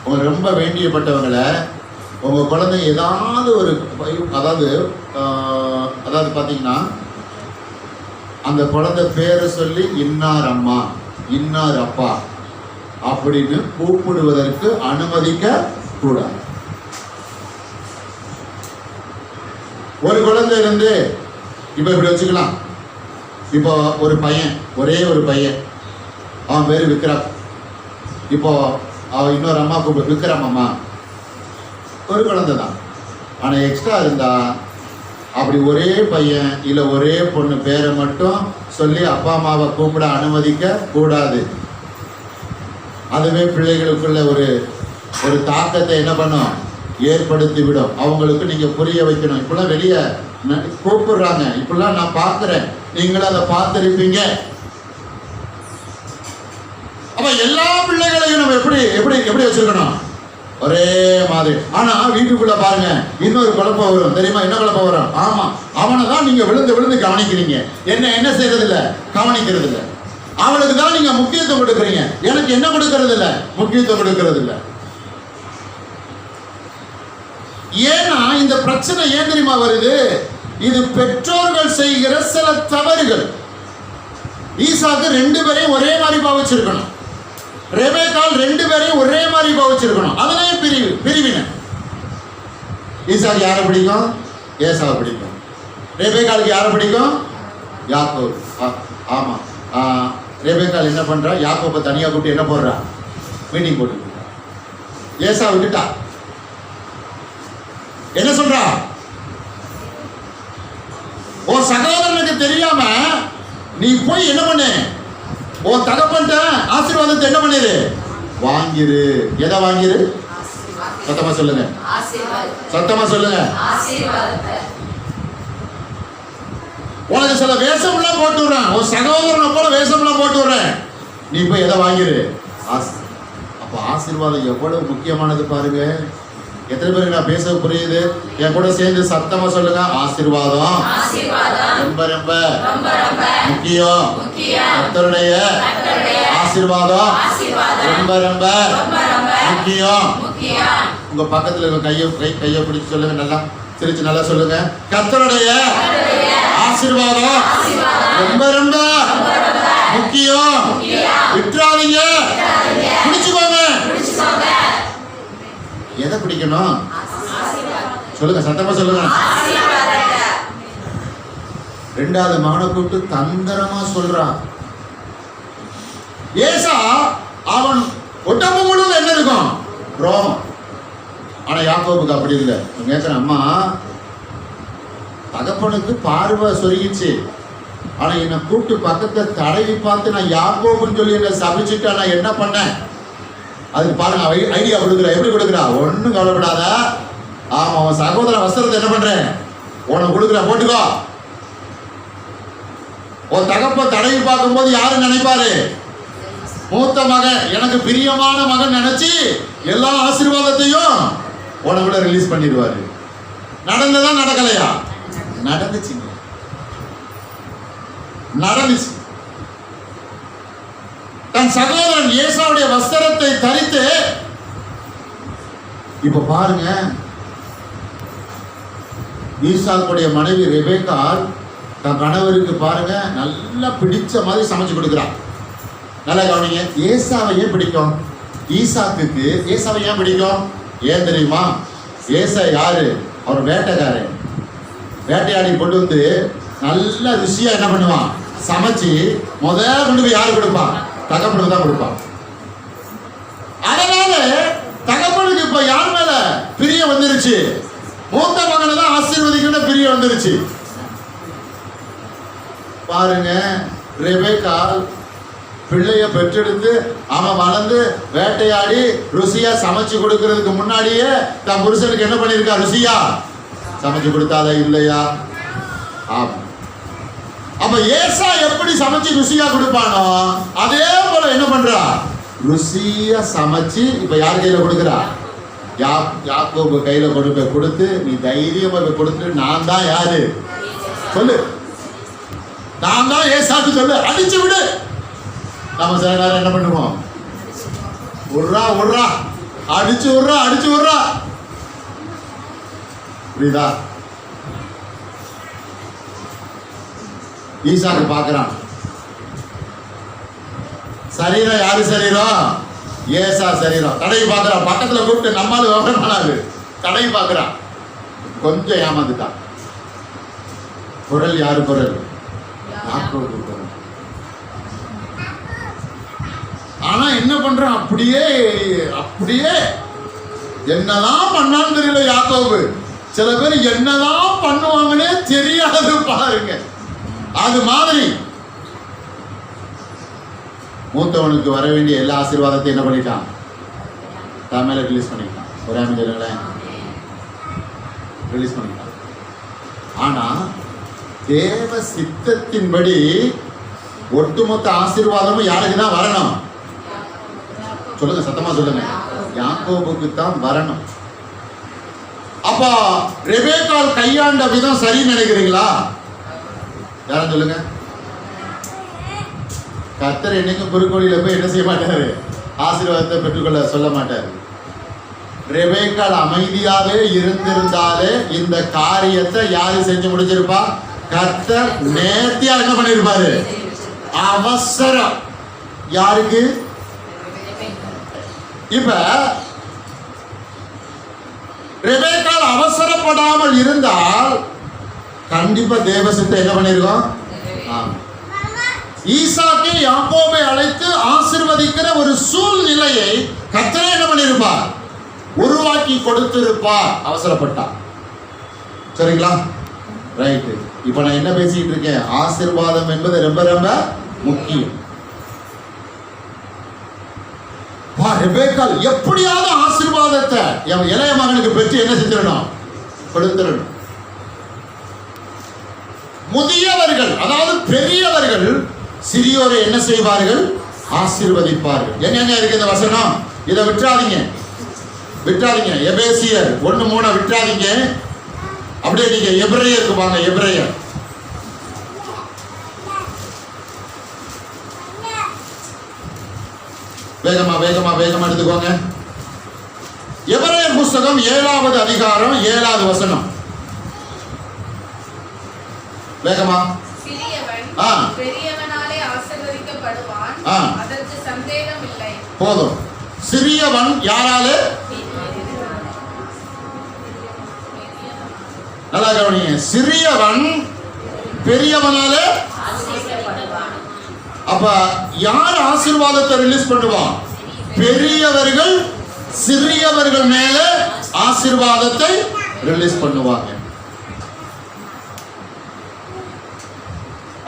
உங்களுக்கு ரொம்ப வேண்டியப்பட்டவங்களை உங்க குழந்தை ஏதாவது ஒரு அதாவது பார்த்தீங்கன்னா அந்த குழந்தை பேரை சொல்லி இன்னார் அம்மா இன்னார் அப்பா அப்படின்னு கூப்பிடுவதற்கு அனுமதிக்க கூடாது. ஒரு குழந்தை இருந்து இப்போ இப்படி வச்சுக்கலாம். இப்போ ஒரு பையன், ஒரே ஒரு பையன், அவன் பேர் விக்ரம். இப்போ அவன் இன்னொரு அம்மா கூப்பிடு விக்ரம் அம்மா, ஒரு குழந்தை தான். ஆனால் எக்ஸ்ட்ரா இருந்தா அப்படி ஒரே பையன் இல்லை ஒரே பொண்ணு பேரை மட்டும் சொல்லி அப்பா அம்மாவை கூப்பிட அனுமதிக்க கூடாது. அதுவே பிள்ளைகளுக்குள்ள ஒரு தாக்கத்தை என்ன பண்ணும், ஏற்படுத்தி விடும். அவங்களுக்கு நீங்க புரிய வைக்கணும். இப்பெல்லாம் வெளியே கூப்பிடுறாங்க, இப்பெல்லாம் நான் பார்க்கிறேன், நீங்களும் அதை பார்த்திருப்பீங்க. அப்ப எல்லா பிள்ளைகளையும் நம்ம எப்படி எப்படி எப்படி வச்சிருக்கணும், ஒரே மாதிரி. ஆனா வீட்டுக்குள்ள பாருங்க இன்னொரு குழப்பம் வரும் தெரியுமா? என்ன குழப்பம் வரும்? ஆமா, அவனை தான் நீங்க விழுந்து விழுந்து கவனிக்கிறீங்க, என்ன செய்யறது இல்ல, கவனிக்கிறது இல்ல. அவனுக்கு தான் நீங்க முக்கியத்துவம் கொடுக்குறீங்க, எனக்கு என்ன கொடுக்கறது இல்ல, முக்கியத்துவம் கொடுக்கறது இல்ல. ஏன்னா இந்த பிரச்சனை ஏன் தெரியுமா வருது? இது பெற்றோர்கள் செய்கிற சில தவறுகள். ஈசாக்கு 2 பேரையும் ஒரே மாதிரி பாவிச்சிருக்கணும், ரெபேக்காள் 2 பேரையும் ஒரே மாதிரி பாவிச்சிருக்கணும். அதனால பிரிவினை. ஈசாக்கு யாரை பிடிக்கும்? ஏசாவை பிடிக்கும். ரெபேக்காளுக்கு யாரை பிடிக்கும்? யாக்கோப். ஆமா, ரெபேக்காள் என்ன பண்றா? யாக்கோப்பை தனியா கூப்பிட்டு என்ன போடுறா? மீட்டிங் போட்டு. ஏசா விட்டுட்டா. என்ன சொல்றா? உன் சகோதரனுக்கு தெரியாம நீ போய் என்ன பண்ணு, உன் தகப்பன்ட்ட ஆசீர்வாதத்தை என்ன பண்ணிரு, வாங்கிரு. எதை வாங்கிரு? சத்தமா சொல்லுங்க, சத்தமா சொல்லுங்க. உனக்கு சில வேஷம்லாம் போட்டு விடுறேன், உன் சகோதரனை போல வேஷம்லாம் போட்டு விடுறேன், நீ போய் எதை வாங்கிரு? அப்ப ஆசீர்வாதம் எவ்வளவு முக்கியமானது பாருங்க. எத்தனை பேருக்கு நான் பேச புரியுது? என் கூட சேர்ந்து சத்தமா சொல்லுங்க. ஆசீர்வாதம் ரொம்ப ரொம்ப முக்கியம். கர்த்தருடைய ஆசீர்வாதம் ரொம்ப ரொம்ப முக்கியம். உங்க பக்கத்துல கையை பிடிச்சு சொல்லுங்க, நல்லா சிரிச்சு நல்லா சொல்லுங்க. கர்த்தருடைய ஆசீர்வாதம் ரொம்ப ரொம்ப முக்கியம். விட்டுறாதீங்க, பிடிச்சுக்கோங்க. எதை பிடிக்கணும் சொல்லுங்க, சத்தமா சொல்லுங்க. 2வது மகனை கூப்பிட்டு தந்திரமா சொல்றான். ஏசா அவன் ஒட்டம்பு முழுவதும் என்ன இருக்கும்? ரோமம். ஆனா யாக்கோபுக்கு அப்படி இல்லை. கேட்கிறேன், அம்மா தகப்பனுக்கு பார்வை சொருகிச்சு, ஆனா என்னை கூப்பிட்டு பக்கத்தை தடவி பார்த்து நான் யாக்கோபுன்னு சொல்லி என்ன சபிச்சுட்டா நான் என்ன பண்ணேன்? அதுக்கு பாருங்க ஐடியா கொடுக்குறா. எப்படி கொடுக்குறா? ஒன்றும் கவலைப்படாத, ஆமா அவன் சகோதர வஸ்திரத்தை என்ன பண்றேன் உனக்கு கொடுக்குற, போட்டுக்கோ. உன் தகப்ப தடவி பார்க்கும்போது யாரு நினைப்பாரு? மூத்த மகன், எனக்கு பிரியமான மகன் நினைச்சு எல்லா ஆசீர்வாதத்தையும் உனக்குள்ள ரிலீஸ் பண்ணிடுவாரு. நடந்ததா நடக்கலையா? நடந்துச்சுங்க, நடந்துச்சு. தன் சகோதரன் ஏசாவுடைய வஸ்திரத்தை தரித்து, இப்ப பாருங்க ஈசாக்குடைய மனைவி ரெபேக்காள் தன் கணவருக்கு பாருங்க நல்லா பிடிச்ச மாதிரி சமைச்சு கொடுக்குறான். நல்லா கவனிங்க. ஏசாவை ஏன் பிடிக்கும்? ஈசாக்குக்கு ஏசாவை ஏன் பிடிக்கும்? ஏன் தெரியுமா? ஏசா யாரு? அவர் வேட்டைக்காரன். வேட்டையாடி கொண்டு வந்து நல்ல ருசியா என்ன பண்ணுவான்? சமைச்சு கொண்டு போய் யாரு கொடுப்பான்? தகப்பனுக்கு தான் கொடுப்பான். அதனால தகப்பனுக்கு இப்ப யார் மேல பிரியம் வந்துருச்சு? மூத்த மகனை தான் ஆசீர்வதிக்கணும் பிரியம் வந்துருச்சு. பாருங்க, ரெபேக்காள் பிள்ளைய பெற்றெடுத்து அவன் வளர்ந்து வேட்டையாடி ருசியா சமைச்சு கொடுக்கறதுக்கு முன்னாடியே தன் புருஷனுக்கு என்ன பண்ணிருக்கா? ருசியா சமைச்சு கொடுத்தாதா இல்லையா? ஆமா. அப்ப ஏசா எப்படி சமைச்சு ருசியா கொடுப்பானோ அதே போல என்ன பண்றா? ருசியா சமைச்சு இப்ப யார் கையில கொடுக்குறா? யாக்கோபு கையில கொண்டு போய் கொடுத்து, நீ தைரியமா போய் கொடுத்து, நான் தான் யாரு சொல்லு, நான் தான் ஏசாக்கு சொல்லு, அடிச்சு விடு. நம்ம சில நேரம் என்ன பண்ணுவோம்? உர்ரா உர்ரா, அடிச்சு உர்ரா, அடிச்சு உர்ரா. புரியுதா? ஈசாக்கு பார்க்கிறான். சரீரம் யாரு சரீரம்? ஏசா சரீரம். தடவி பார்க்கிறான். பக்கத்துல கூப்பிட்டு நம்மால விவரம் பண்ணாது. தடவி பார்க்கிறான். கொஞ்சம் ஏமாந்துட்டான். குரல் யாரு குரல்? யாக்கோபு குரல். ஆனா என்ன பண்றான்? அப்படியே அப்படியே என்னதான் பண்ணான்னு தெரியல யாக்கோபு. சில பேர் என்னதான் பண்ணுவாங்கன்னே தெரியாது பாருங்க. அது மாதிரி மூத்தவனுக்கு வர வேண்டிய எல்லா ஆசீர்வாதத்தையும் என்ன பண்ணிட்டான்? தமிழ ரிலீஸ் பண்ணிட்டான். ஒரு அமைச்சர்களேன் ரிலீஸ் பண்ணிட்டான். ஆனா தேவ சித்தத்தின்படி ஒட்டுமொத்த ஆசீர்வாதமும் யாருக்கு தான் வரணும்? சொல்லுங்க, சத்தமா சொல்லுங்க. யாக்கோபுக்கு தான் வரணும். அப்ப ரெபேக்காள் கையாண்ட விதம் சரி நினைக்கிறீங்களா? யாரும் சொல்லுங்க. கர்த்தர் என்னைக்கும் குறுக்கோடியில போய் என்ன செய்ய மாட்டாரு? ஆசீர்வாதத்தை பெற்றுக்கொள்ள சொல்ல மாட்டாரு. ரெபேக்காள் அமைதியாவே இருந்திருந்தாலே இந்த காரியத்தை யாரு செஞ்சு முடிச்சிருப்பா? கர்த்தர் நேர்த்தியா என்ன பண்ணிருப்பாரு? அவசரம். யாருக்கு? இப்ப ரெபேக்காள் அவசரப்படாமல் இருந்தால் கண்டிப்பா தேவசித்தை என்ன பண்ணிருக்கோம்? ஈசாக்கை யாக்கோபை அழைத்து ஆசீர்வதிக்கிற ஒரு சூழ்நிலையை கர்த்தரே என்ன பண்ணிருப்பார்? உருவாக்கி கொடுத்திருப்பார். அவசரப்பட்டா. சரிங்களா? ரைட். இப்ப நான் என்ன பேசிட்டு இருக்கேன்? ஆசீர்வாதம் என்பது ரொம்ப ரொம்ப முக்கியம். ரெபேக்காள் எப்படியாவது ஆசீர்வாதத்தை என் இளைய மகனுக்கு பெற்று என்ன செஞ்சிடணும்? கொடுத்துடணும். முதியவர்கள், அதாவது பெரியவர்கள் சிறியோரை என்ன செய்வார்கள்? ஆசீர்வதிப்பார்கள். என்னங்க இருக்கு இந்த வசனம்? இதை விட்டுறாதீங்க, விட்டுறாதீங்க. எபேசியர் 1:3 விட்டுறாதீங்க. அப்படியே நீங்க எபிரேயருக்கு வாங்க. எபிரேயர் வேகமா வேகமா வேகமா எடுத்துக்கோங்க. எபிரேயர் புஸ்தகம் 7வது அதிகாரம் 7வது வசனம். வேகமா. பெரியவனாலே ஆசீர்வதிக்கப்படுவான், அதற்கு சந்தேகம் இல்லை. போதும். சிறியவன் யாராலே? நல்லா கவனிங்க. சிறியவன் பெரியவனாலே. அப்ப யார் ஆசீர்வாதத்தை ரிலீஸ் பண்ணுவான்? பெரியவர்கள் சிறியவர்கள் மேல ஆசீர்வாதத்தை ரிலீஸ் பண்ணுவாங்க.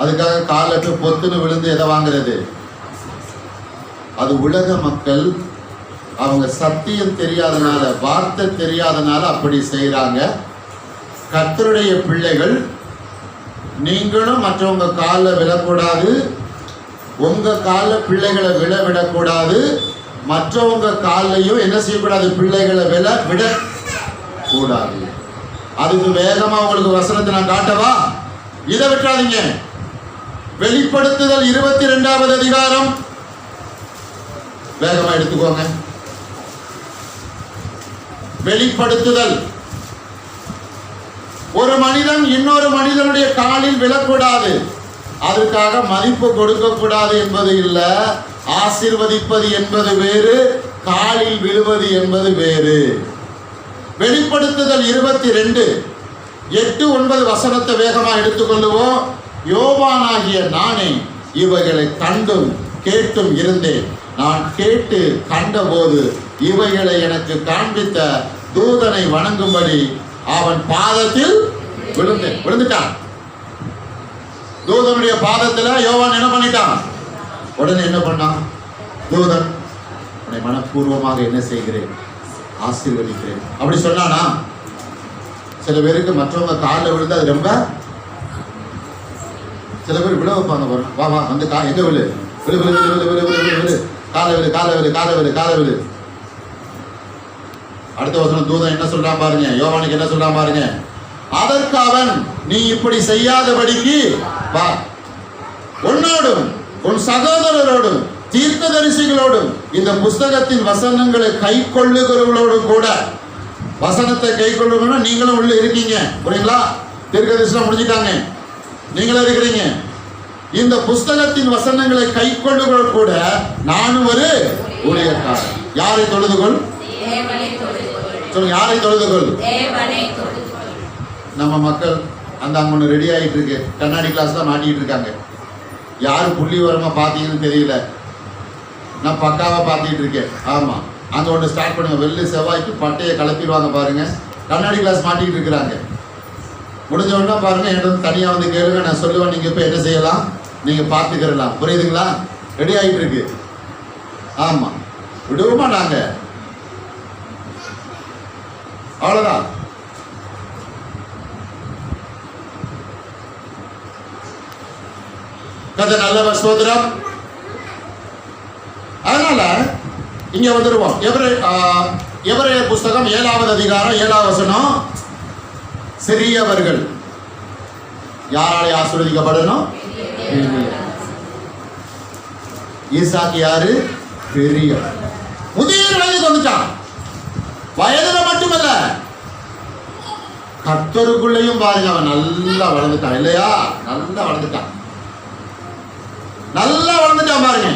அதுக்காக காலத்து பொத்துன்னு விழுந்து எதை வாங்குறது? அது உலக மக்கள் அவங்க சத்தியம் தெரியாதனால, வார்த்தை தெரியாதனால அப்படி செய்யறாங்க. கர்த்தருடைய பிள்ளைகள் நீங்களும் மற்றவங்க காலில் விழக்கூடாது, உங்க காலில் பிள்ளைகளை விடக்கூடாது, மற்றவங்க காலையும் என்ன செய்யக்கூடாது? பிள்ளைகளை விடக்கூடாது. அதுக்கு வேகமா உங்களுக்கு வசனத்தை நான் காட்டவா? இதை விட்டுறாதீங்க. வெளிப்படுத்துதல் 22வது அதிகாரம் வேகமா எடுத்துக்கோங்க. வெளிப்படுத்துதல். ஒரு மனிதன் இன்னொரு மனிதனுடைய காலில் விழக்கூடாது, அதற்காக மதிப்பு கொடுக்க கூடாது என்பது இல்ல. ஆசீர்வதிப்பது என்பது வேறு, காலில் விழுவது என்பது வேறு. வெளிப்படுத்துதல் 22:8-9 வசனத்தை வேகமா எடுத்துக்கொள்ளுவோம். யோவானாகிய நானே இவைகளை கண்டும் கேட்டும் இருந்தேன். நான் கேட்டு கண்டபோது இவைகளை எனக்கு காண்பித்த தூதனை வணங்கும்படி அவன் பாதத்தில் விழுந்துட்டான். தூதனுடைய பாதத்துல யோவான் என்ன பண்ணிட்டான்? உடனே என்ன பண்ணான்? தூதன், உன்னை மனப்பூர்வமாக என்ன செய்கிறேன்? ஆசீர்வதிக்கிறேன். அப்படி சொன்னானா? சில பேருக்கு மற்றவங்க காலில் விழுந்து அது ரொம்ப, சில பேர் விழ வைப்பாங்க. வா வா வந்து எங்க விழு, விழு விழு விழு விழு விழு விழு விழு, காலை விழு காலை விழு காலை விழு காலை விழு. அடுத்த வசனம் தூதன் என்ன சொல்றான் பாருங்க. யோவானுக்கு என்ன சொல்றான் பாருங்க. அதற்கு அவன், நீ இப்படி செய்யாதபடிக்கு வா, உன்னோடும் உன் சகோதரரோடும் தீர்க்கதரிசிகளோடும் இந்த புஸ்தகத்தின் வசனங்களை கை கொள்ளுகிறவர்களோடும் கூட, வசனத்தை கை கொள்ளுங்கன்னா நீங்களும் உள்ள இருக்கீங்க, புரியுங்களா? தீர்க்கதரிசனம் முடிஞ்சிட்டாங்க, நீங்களும் இருக்கிறீங்க. இந்த புஸ்தகத்தின் வசனங்களை கை கொள்ளுகிறவர்கள் கூட நானும் ஒரு ஊழியக்காரன். யாரை தொழுதுகொள்? சொல்லுங்க, யாரை தொழுதுகொள்? நம்ம மக்கள் அந்த அங்கே ரெடி ஆகிட்டு இருக்கு, கண்ணாடி கிளாஸ் தான் மாட்டிக்கிட்டு இருக்காங்க. யாரு புள்ளி வரமா பார்த்தீங்கன்னு தெரியல, நான் பக்காவா பார்த்துக்கிட்டு இருக்கேன். ஆமாம், அங்கே ஒன்று ஸ்டார்ட் பண்ணுங்க, வெள்ளி செவ்வாய்க்கு பட்டையை கிளப்பிடுவாங்க பாருங்க. கண்ணாடி கிளாஸ் மாட்டிக்கிட்டு இருக்கிறாங்க. முடிஞ்ச உடனே பாருங்க, என்கிட்ட வந்து தனியாக வந்து கேளுங்க, நான் சொல்லுவேன், நீங்கள் இப்போ என்ன செய்யலாம், நீங்கள் பார்த்துக்கிறலாம். புரியுதுங்களா? ரெடி ஆகிட்டு இருக்கு. ஆமாம், விடுவோமா நாங்கள்? அவ்வளோதான். கதை நல்ல ஸ்தோத்திரம். அதனால இங்க வந்துடுவோம். எபிரேய புஸ்தகம் 7வது அதிகாரம் 7வது வசனம். சிறியவர்கள் யாராலே ஆசீர்வதிக்கப்படணும்? ஈசாக்கு யாரு? பெரிய முதியோர் வயதுக்கு வந்துட்டான். வயதுல மட்டுமல்ல, கர்த்தருக்குள்ளேயும் பாருங்க, அவன் நல்லா வளர்ந்துட்டான் இல்லையா? நல்லா வளர்ந்துட்டான், நல்லா வளர்ந்துட்டான் பாருங்க.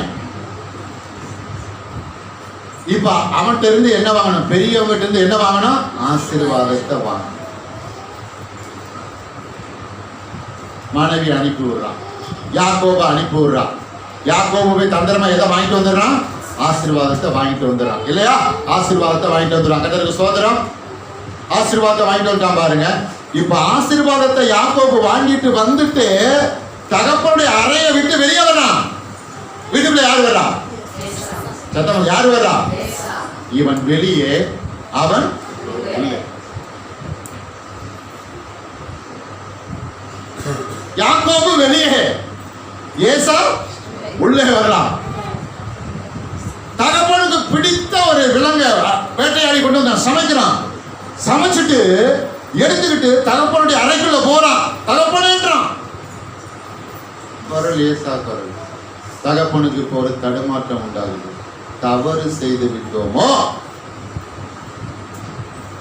இப்ப அவன்கிட்ட இருந்து என்ன வாங்கணும்? பெரியவங்கிட்ட இருந்து என்ன வாங்கணும்? ஆசீர்வாதத்தை வாங்கணும். மனைவி அனுப்பி விடுறான், யாக்கோபை அனுப்பி விடுறான். யாக்கோபு போய் தந்திரமா எதை வாங்கிட்டு வந்துடுறான்? ஆசீர்வாதத்தை வாங்கிட்டு வந்துடுறான் இல்லையா? ஆசீர்வாதத்தை வாங்கிட்டு வந்துடுறான். கர்த்தருக்கு ஸ்தோத்திரம். ஆசீர்வாதத்தை வாங்கிட்டு வந்துட்டான் பாருங்க. இப்ப ஆசீர்வாதத்தை யாக்கோபு வாங்கிட்டு வந்துட்டு தகப்பனுடைய அறையை விட்டு வெளியே வரான். வீட்டுக்குள்ள யாரு வர்றா? சத்தம், யாரு வர்றா? இவன் வெளியே, அவன் உள்ளே. யாக்கோபு வெளியே, ஏசா உள்ளே வர்றான். தகப்பனுக்கு பிடித்த ஒரு விலங்கு வேட்டையாடி கொண்டு வந்தான், சமைக்கிறான். சமைச்சிட்டு எடுத்துக்கிட்டு தகப்பனுடைய அறைக்குள்ள போறான். தகப்பனேன்றான். குரல் ஏசா குரல். தகப்பனுக்கு இப்போ ஒரு தடுமாற்றம் உண்டாகுது. தவறு செய்து விட்டோமோ,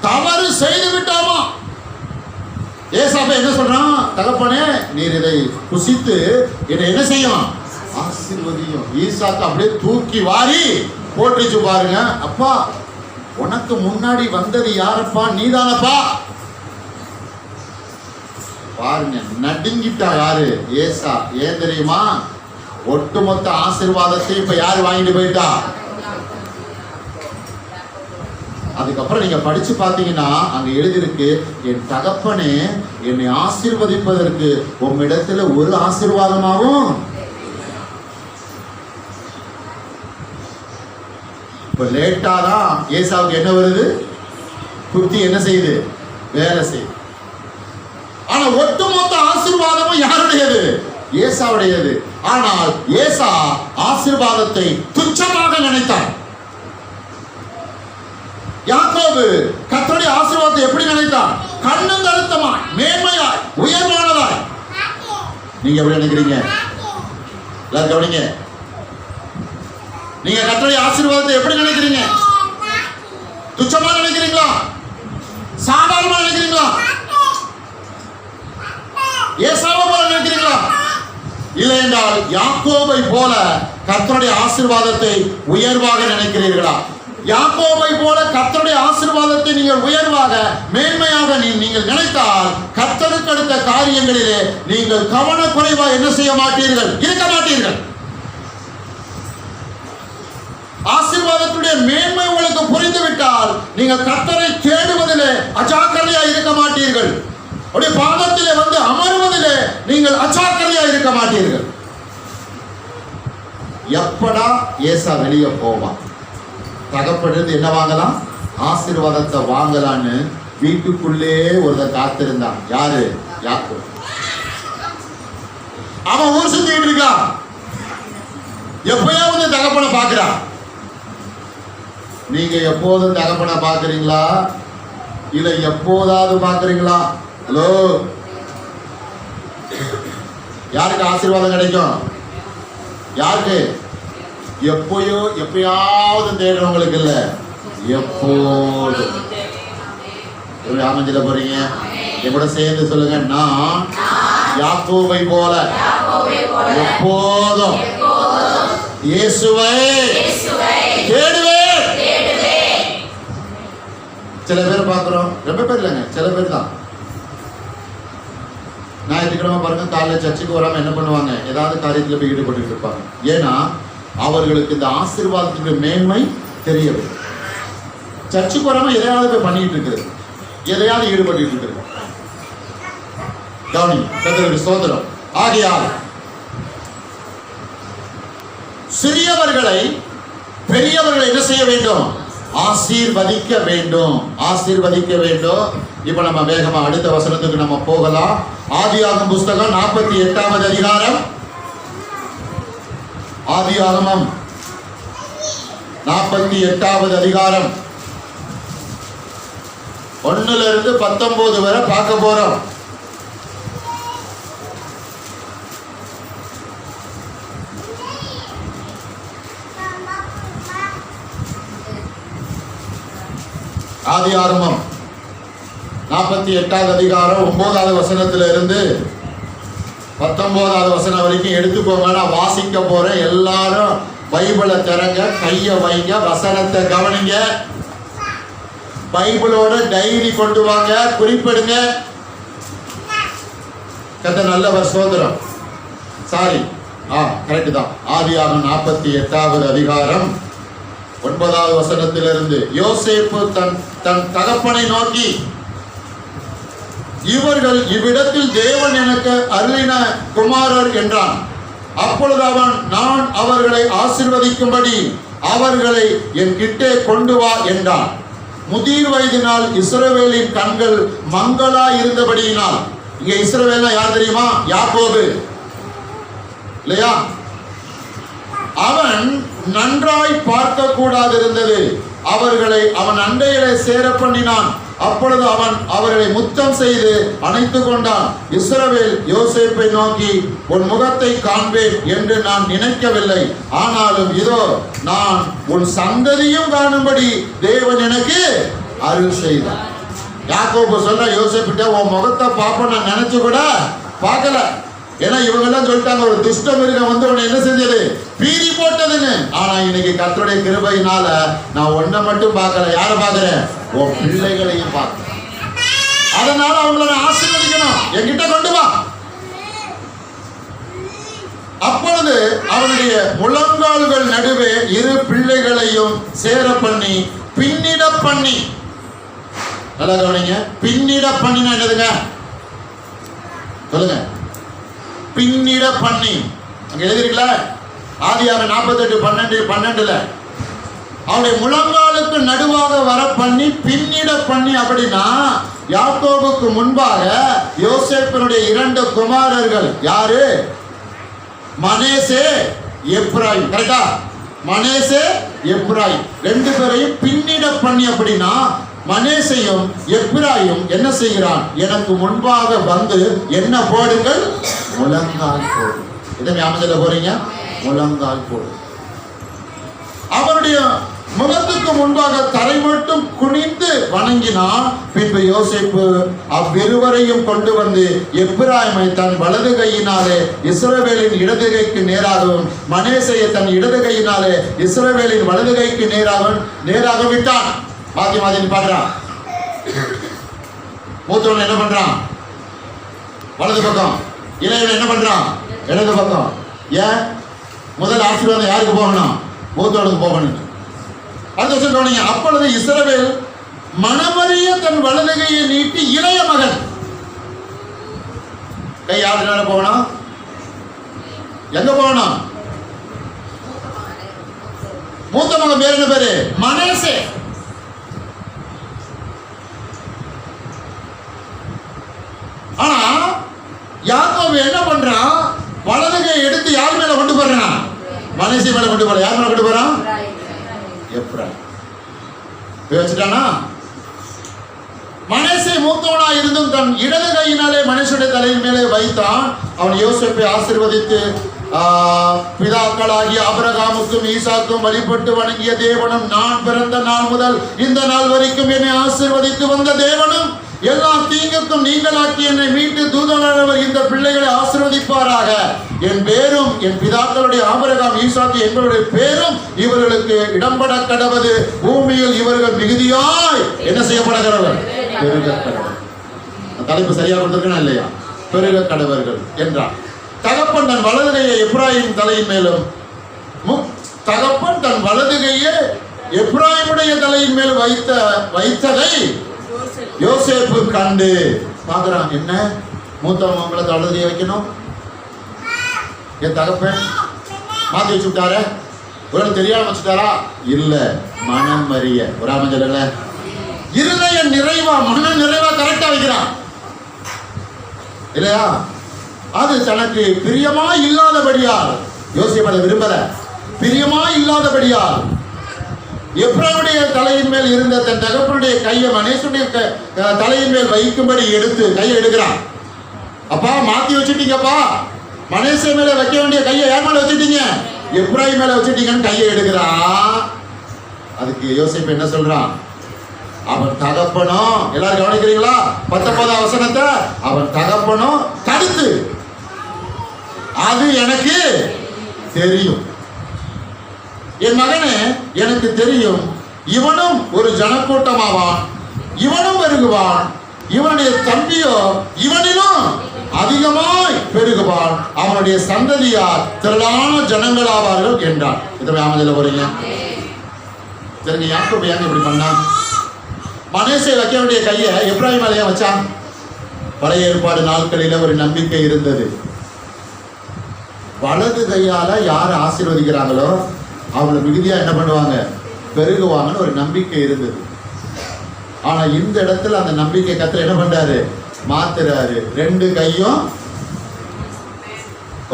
தவறு செய்து விட்டோமோ. ஏசாப்பா என்ன சொல்றான்? தகப்பனே, நீர் இதை புசித்து என்னை என்ன செய்யும்? ஆசீர்வதியும். ஈசாக்கு அப்படியே தூக்கி வாரி போட்டுச்சு பாருங்க. அப்பா, உனக்கு முன்னாடி வந்தது யாரப்பா? நீதானப்பா. பாருங்க, நடுங்கிட்டா யாரு? ஏசா. ஏன் தெரியுமா? ஒட்டுமொத்த ஆசீர்வாதத்தை இப்ப யாரு வாங்கிட்டு போயிட்டா? அதுக்கப்புறம் நீங்க படிச்சு பார்த்தீங்கன்னா அங்க எழுதியிருக்கு, என் தகப்பனே என்னை ஆசீர்வதிப்பதற்கு உம்மிடத்துல ஒரு ஆசீர்வாதமாகும். இப்ப லேட்டாதான் ஏசாவுக்கு என்ன வருது? புத்தி என்ன செய்யுது? வேலை செய்யுது. ஆனா ஒட்டுமொத்த ஆசீர்வாதமும் யாருடையது? ஏசாவுடையது. ஆனால் ஏசா ஆசீர்வாதத்தை துச்சமாக நினைத்தான். யாக்கோபு கர்த்தருடைய ஆசீர்வாதத்தை எப்படி நினைத்தான்? கண்ணும் கருத்தமாய், மேன்மையாய், உயர்வானதாய். நீங்க எப்படி நினைக்கிறீங்க? எல்லாரும் கவனிங்க. நீங்க கர்த்தருடைய ஆசீர்வாதத்தை எப்படி நினைக்கிறீங்க? துச்சமா நினைக்கிறீங்களா? சாதாரணமா நினைக்கிறீங்களா? ஏசாவை போல நினைக்கிறீங்களா? இல்லை என்றால் யாக்கோபை போல கர்த்தருடைய ஆசீர்வாதத்தை உயர்வாக நினைக்கிறீர்களா? யாக்கோபை போல கர்த்தருடைய ஆசீர்வாதத்தை நீங்கள் உயர்வாக, மேன்மையாக நீங்கள் நினைத்தால் கர்த்தருக்கு அடுத்த காரியங்களிலே நீங்கள் கவனக்குறைவா என்ன செய்ய மாட்டீர்கள்? இருக்க மாட்டீர்கள். ஆசீர்வாதத்துடைய மேன்மை உங்களுக்கு புரிந்துவிட்டால் நீங்கள் கர்த்தரை தேடுவதிலே அஜாக்கிரதையா இருக்க மாட்டீர்கள். அவருடைய பாதத்திலே வந்து அமருவதிலே நீங்கள் அஜாக்கிரதையா இருக்க மாட்டீர்கள். எப்படா ஏசா வெளியே போவான்? தகப்பனிருந்து என்ன வாங்கலாம்? ஆசீர்வாதத்தை வாங்கலான்னு வீட்டுக்குள்ளே ஒருத்தர் காத்திருந்தான். யாரு? யாக்கோபு. அவன் ஊர் சுத்திட்டு இருக்கான். எப்பயாவது தகப்பனை பார்க்கிறான். நீங்க எப்போதும் தகப்பனை பார்க்கறீங்களா? இல்ல எப்போதாவது பார்க்கறீங்களா? ஹலோ, யாருக்கு ஆசீர்வாதம் கிடைக்கும்? யாருக்கு? எப்பயாவது தேடுறவங்களுக்கு இல்ல, எப்போதும். ஆமஞ்சில போறீங்க, என் கூட சேர்ந்து சொல்லுங்க, நான் யாக்கோபை போல எப்போதும் இயேசுவை தேடுவேன். சில பேர் பார்க்கிறோம், ரொம்ப பேர் இல்லைங்க, சில பேர் தான். ஞாயிற்றுக்கிழமை பாருங்க, காலையில் சர்ச்சுக்கு வராம என்ன பண்ணுவாங்க, ஏதாவது காரியத்தில் போய் ஈடுபட்டு இருப்பாங்க. ஏன்னா அவர்களுக்கு இந்த ஆசீர்வாதத்துக்கு மேன்மை தெரியவில்லை. சர்ச்சுக்கு வராம எதையாவது போய் பண்ணிட்டு இருக்கிறது, எதையாவது ஈடுபட்டு இருக்கிறது. கவனி, கர்த்தருக்கு ஸ்தோத்திரம். ஆகையால் சிறியவர்களை பெரியவர்களை என்ன செய்ய வேண்டும்? ஆசீர்வதிக்க வேண்டும், ஆசீர்வதிக்க வேண்டும். இப்ப நம்ம வேகமா அடுத்த வசனத்துக்கு நம்ம போகலாம். ஆதியாகமம் புஸ்தகம் 48வது அதிகாரம். ஆதியாகமம் 48வது அதிகாரம் 1 to 19 வரை பார்க்க போறோம். ஆதியாகமம் 48வது அதிகாரம் 9வது வசனத்திலிருந்து 19வது வசனம் வரைக்கும் எடுத்துக்கோங்க. நான் வாசிக்க போறேன். எல்லாரும் பைபிளை திறங்க, கையை வைங்க, வசனத்தை கவனிங்க. பைபிளோட டைரி கொண்டு வாங்க, குறிப்பிடுங்க. கர்த்தர் நல்லவர், ஸ்தோத்திரம். சாரி, கரெக்ட் தான். ஆதியாகமம் 48வது அதிகாரம் 9வது வசனத்திலிருந்து, யோசேப்பு தன் தகப்பனை நோக்கி, இவர்கள் இவ்விடத்தில் தேவன் எனக்கு அருளின குமாரர் என்றான். அப்பொழுது அவன், நான் அவர்களை ஆசீர்வதிக்கும்படி அவர்களை என் கிட்டே கொண்டு வா என்றான். முதிர் வயதினால் இஸ்ரவேலின் கண்கள் மங்களா இருந்தபடியினால், இங்க இஸ்ரவேல்னா யார் தெரியுமா? யாக்கோபு இல்லையா? அவன் நன்றாய் பார்க்க கூடாது இருந்தது. அவர்களை அவன் அண்டையிலே சேர பண்ணினான். அப்பொழுது அவன் அவர்களை முத்தம் செய்து அணைத்துக் கொண்டான். இஸ்ரவேல் யோசேப்பை நோக்கி, உன் முகத்தை காண்பேன் என்று நான் நினைக்கவில்லை. ஆனாலும் இதோ, நான் உன் சந்ததியும் காணும்படி தேவன் எனக்கு அருள் செய்தார். யாக்கோபு சொல்ற, யோசேப்பிட்ட உன் முகத்தை பார்ப்ப நான் நினைச்சு கூட பார்க்கல. ஏன்னா இவங்க எல்லாம் சொல்லிட்டாங்க, ஒரு துஷ்ட மிருகம் வந்து உன்னை என்ன செஞ்சது, பீறி போட்டதுன்னு. ஆனா இன்னைக்கு கர்த்தருடைய கிருபையினால நான் ஒன்றை மட்டும் பார்க்கல, யாரை பார்க்கிறேன்? உன் பிள்ளைகளையும் பார்க்கிறேன். அதனால அவங்கள நான் ஆசீர்வதிக்கணும், என்கிட்ட கொண்டு வா. அப்பொழுது அவனுடைய முழங்கால்கள் நடுவே இரு பிள்ளைகளையும் சேர பண்ணி பின்னிட பண்ணி, நல்லா கவனிங்க, பின்னிட பண்ணினா என்னதுங்க சொல்லுங்க? பின்னிட பண்ணி, அங்க எழுதிருக்கல, ஆதியாகமம் 48:12 அவனுடைய முழங்காலுக்கு நடுவாக வர பண்ணி பின்னிட பண்ணி. அப்படின்னா யாக்கோபுக்கு முன்பாக யோசேப்பினுடைய 2 குமாரர்கள் யாரு? மனேசே, எப்ராயிம். கரெக்டா? மனேசே, எப்ராயிம் 2 பேரையும் பின்னிட பண்ணி. அப்படின்னா மனேசையும் எப்ராயிம் என்ன செய்கிறான்? எனக்கு முன்பாக வந்து என்ன போடுங்கள்? முழங்கால் போடு. இதை ஞாபகத்துல போறீங்க, முழங்கால் போடு. அவருடைய முகத்துக்கு முன்பாக தரை மட்டும் குனிந்து வணங்கினான். பின்பு யோசேப்பு அவ்விருவரையும் கொண்டு வந்து எப்பிராயமை தன் வலது கையினாலே இஸ்ரவேலின் இடது கைக்கு நேராகவும், மனேசையை தன் இடது கையினாலே இஸ்ரவேலின் வலது கைக்கு நேராக விட்டான். மாத்தி மாத்தி பாடுறான். மூத்தவன் என்ன பண்றான்? வலது பக்கம். இளையவன் என்ன பண்றான்? இடது பக்கம். ஏன்? முதல் ஆசீர்வாதம் யாருக்கு போகணும்? மூத்தவனுக்கு போகணும். அடுத்த வருஷம் கவனிங்க. அப்பொழுது இஸ்ரவேல் மனமறிய தன் வலது கையை நீட்டி இளைய மகன் கை யாரு போகணும்? எங்க போகணும்? மூத்த மகன் பேர் என்ன பேரு? மனேசே. ஆனா யாக்கோபு என்ன பண்றான்? வலது கை எடுத்து யார் மேல கொண்டு போறான்? மனேசே மேல கொண்டு போறான். யார் மேல கொண்டு போறான்? எப்ராயிம் வச்சுட்டானா? மனேசே மூத்தவனா இருந்தும் தன் இடது கையினாலே மனுஷனுடைய தலையின் மேலே வைத்தான். அவன் யோசேப்பை ஆசீர்வதித்து பிதாக்களாகிய ஆபிரகாமுக்கும் ஈசாக்கும் வழிபட்டு வணங்கிய தேவனும், நான் பிறந்த நாள் முதல் இந்த நாள் வரைக்கும் என்னை ஆசீர்வதித்து வந்த தேவனும், எல்லா தீங்குக்கும் நீங்களாக்கி என்னை மீட்டு தூதனானவர் இந்த பிள்ளைகளை ஆசீர்வதிப்பாராக. என் பேரும் என் பிதாக்களுடைய ஆபிரகாம் ஈசாக்கு என்பவருடைய பேரும் இவர்களுக்கு இடம்பட கடவது. பூமியில் இவர்கள் மிகுதியாய் என்ன செய்யப்பட கடவர்? பெருக கடவர். தலைப்பு சரியா கொடுத்திருக்கா இல்லையா? பெருக கடவர்கள் என்றார். தகப்பன் தன் வலது கையை எப்ராயிம் தலையின் மேலும், தகப்பன் தன் வலது கையை எப்ராயிமுடைய தலையின் மேல் வைத்ததை யோசேப்பு கண்டு பார்க்கிறான். என்ன மூத்தவங்க அவங்கள வலது கையை வைக்கணும், என் தகப்பன் மாத்தி வச்சு விட்டார, ஒரு தெரியாம வச்சுட்டாரா? இல்ல, மனம் அறிய ஒரு அமைஞ்சல இருதய நிறைவா, மன நிறைவா கரெக்டா வைக்கிறான் இல்லையா? அது தனக்கு பிரியமா இல்லாதபடியால், யோசிப்ப அதை விரும்பல, பிரியமா இல்லாதபடியால் எப்ராயிமுடைய தலையின் மேல் இருந்த தன் தகப்பனுடைய கையை மனேசுடைய தலையின் மேல் வைக்கும்படி எடுத்து கையை எடுக்கிறான். அப்பா மாத்தி வச்சுட்டீங்கப்பா, மனேச மேல வைக்க வேண்டிய கையை யார் மேல வச்சுட்டீங்க? எப்ராயிம் மேல வச்சுட்டீங்கன்னு கையை எடுக்கிறான். அதுக்கு யோசிப்பு என்ன சொல்றான்? அவன் தகப்பனும், எல்லாரும் கவனிக்கிறீங்களா 19ஆம் வசனத்தை? அவன் தகப்பனும் தடுத்து, அது எனக்கு தெரியும், என் மகனே எனக்கு தெரியும், இவனும் ஒரு ஜனக்கூட்டமாவான், இவனும் பெருகுவான், இவனுடைய தம்பியோ இவனிலும் அதிகமாய் பெருகுவான், அவனுடைய சந்ததியார் திரளான ஜனங்களாவார்கள் என்றான். இதை அமைதியில் போறீங்க. சரிங்க, யாக்கோபு ஏன் இப்படி பண்ணா? மனேசை வைக்க வேண்டிய கையை எப்ராயிம் மேல வச்சான்? பழைய ஏற்பாடு நாட்களில் ஒரு நம்பிக்கை இருந்தது. வலது கையால யார் ஆசீர்வதிக்கிறாங்களோ அவங்களை மிகுதியா என்ன பண்ணுவாங்க? பெருகுவாங்கன்னு ஒரு நம்பிக்கை இருந்தது. ஆனா இந்த இடத்துல அந்த நம்பிக்கை கர்த்தர் என்ன பண்றாரு? மாத்துறாரு. 2 கையும்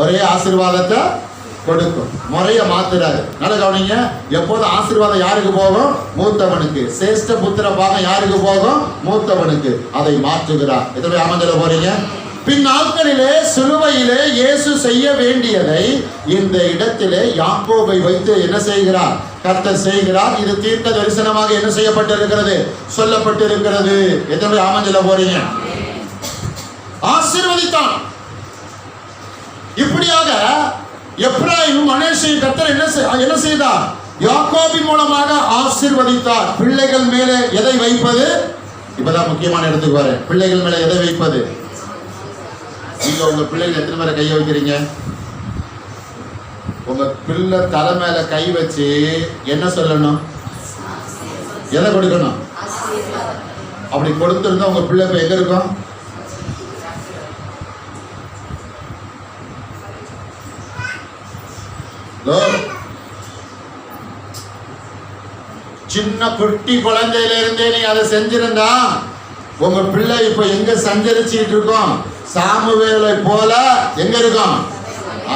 ஒரே ஆசீர்வாதத்தை கொடுக்கும், முறைய மாத்துறாரு. நல்ல கவனிங்க. எப்போதும் ஆசீர்வாதம் யாருக்கு போகும்? மூத்தவனுக்கு. சேஷ்ட புத்திர பாகம் யாருக்கு போகும்? மூத்தவனுக்கு. அதை மாற்றுகிறார். எத்தனை அமைஞ்சல போறீங்க? பின் நாட்களிலே சிலுவையிலே இயேசு செய்ய வேண்டியதை இந்த இடத்திலே யாக்கோபை வைத்து என்ன செய்கிறார்? கர்த்தர் செய்கிறார். இது தீர்க்க தரிசனமாக என்ன செய்யப்பட்டிருக்கிறது? சொல்லப்பட்டிருக்கிறது. எத்தனை அமைஞ்சல போறீங்க? ஆசீர்வதித்தான். இப்படியாக எப்ராயிம் மனேசையும் கர்த்தர் என்ன செய்தார்? யாக்கோபின் மூலமாக ஆசீர்வதித்தார். பிள்ளைகள் மேலே எதை வைப்பது? இப்பதான் முக்கியமான இடத்துக்கு வரேன். பிள்ளைகள் மேலே எதை வைப்பது? நீங்க உங்க பிள்ளைகள் எத்தனை பேரை கையை வைக்கிறீங்க? உங்க பிள்ளை தலை மேல கை வச்சு என்ன சொல்லணும்? எதை கொடுக்கணும்? அப்படி கொடுத்திருந்தா உங்க பிள்ளை இப்ப எங்க இருக்கும்? சின்ன குட்டி குழந்தையில இருந்தே நீங்க அதை செஞ்சிருந்தா உங்க பிள்ளை இப்ப எங்க சஞ்சரிச்சுட்டு இருக்கோம்? சாமுவேலை போல எங்க இருக்கும்?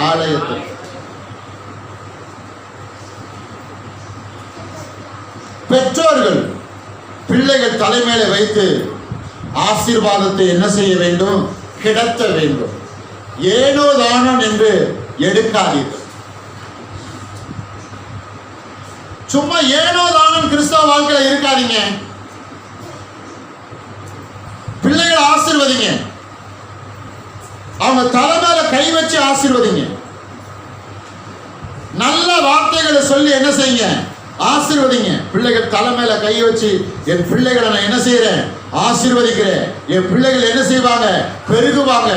ஆலயத்தில். பெற்றோர்கள் பிள்ளைகள் தலைமையில வைத்து ஆசீர்வாதத்தை என்ன செய்ய வேண்டும்? கிடத்த வேண்டும். ஏனோ தானோ என்று எடுக்காதீர்கள். சும்மா ஏனோ தானோ கிறிஸ்தவ வாழ்க்கையில இருக்காதீங்க. பிள்ளைகளை ஆசீர்வதிங்க. அவங்க தலை மேல கை வச்சு ஆசீர்வதிங்க. நல்ல வார்த்தைகளை சொல்லி என்ன செய்யுங்க? ஆசீர்வதிங்க. பிள்ளைகள் தலை மேல கை வச்சு என் பிள்ளைகளை நான் என்ன செய்யறேன்? ஆசீர்வதிக்கிறேன். என் பிள்ளைகள் என்ன செய்வாங்க? பெருகுவாங்க.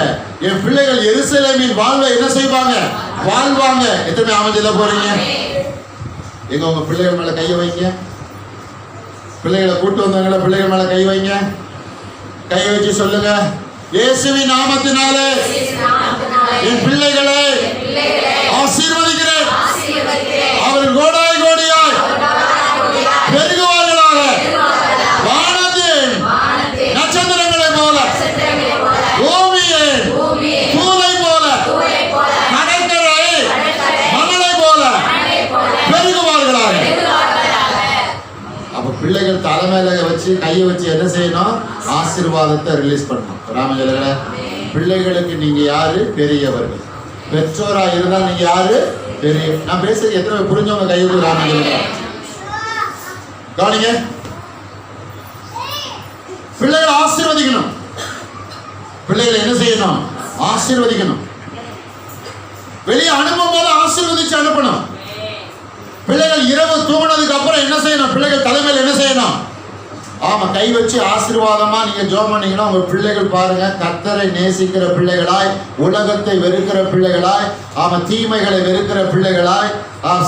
என் பிள்ளைகள் எருசலேமின் வாழ்வை என்ன செய்வாங்க? வாழ்வாங்க. எத்தனை அமைதியில போறீங்க? எங்க உங்க பிள்ளைகள் மேல கையை வைங்க. பிள்ளைகளை கூட்டு வந்தவங்கள பிள்ளைகள் மேல கை வைங்க. கை வச்சு சொல்லுங்க, இயேசுவின் நாமத்தினாலே என் பிள்ளைகளை ஆசீர்வதிக்கிறேன். அவர்கள் கோடாய் கோடியாய் பெருகுவார்களாக. வானத்தின் நட்சத்திரங்களை போல, பூமியின் தூளை போல, கடற்கரை மணலை போல பெருகுவார்களாக. அப்ப பிள்ளைகள் தலைமையில வச்சு கையை வச்சு என்ன செய்யணும்? ஆசீர்வாதத்தை ரிலீஸ் பண்ணணும். ராமஜல பிள்ளைகளுக்கு நீங்க யாரு? பெரியவர்கள். பெற்றோரா இருந்தால் நீங்க யாரு? பெரிய. நான் பேசுறது எத்தனை பேர் புரிஞ்சவங்க கையெழுத்து கவனிங்க. பிள்ளைகளை ஆசீர்வதிக்கணும். பிள்ளைகளை என்ன செய்யணும்? ஆசீர்வதிக்கணும். வெளியே அனுப்பும் போது ஆசீர்வதிச்சு அனுப்பணும். பிள்ளைகள் இரவு தூங்கினதுக்கு அப்புறம் என்ன செய்யணும்? பிள்ளைகள் தலைமையில் என்ன செய்யணும்? ஆமா, கை வச்சு ஆசீர்வாதமா நீங்க ஜெபம் பண்ணீங்கன்னா உங்க பிள்ளைகள் பாருங்க கர்த்தரை நேசிக்கிற பிள்ளைகளாய், உலகத்தை வெறுக்கிற பிள்ளைகளாய், ஆமா தீமைகளை வெறுக்கிற பிள்ளைகளாய்,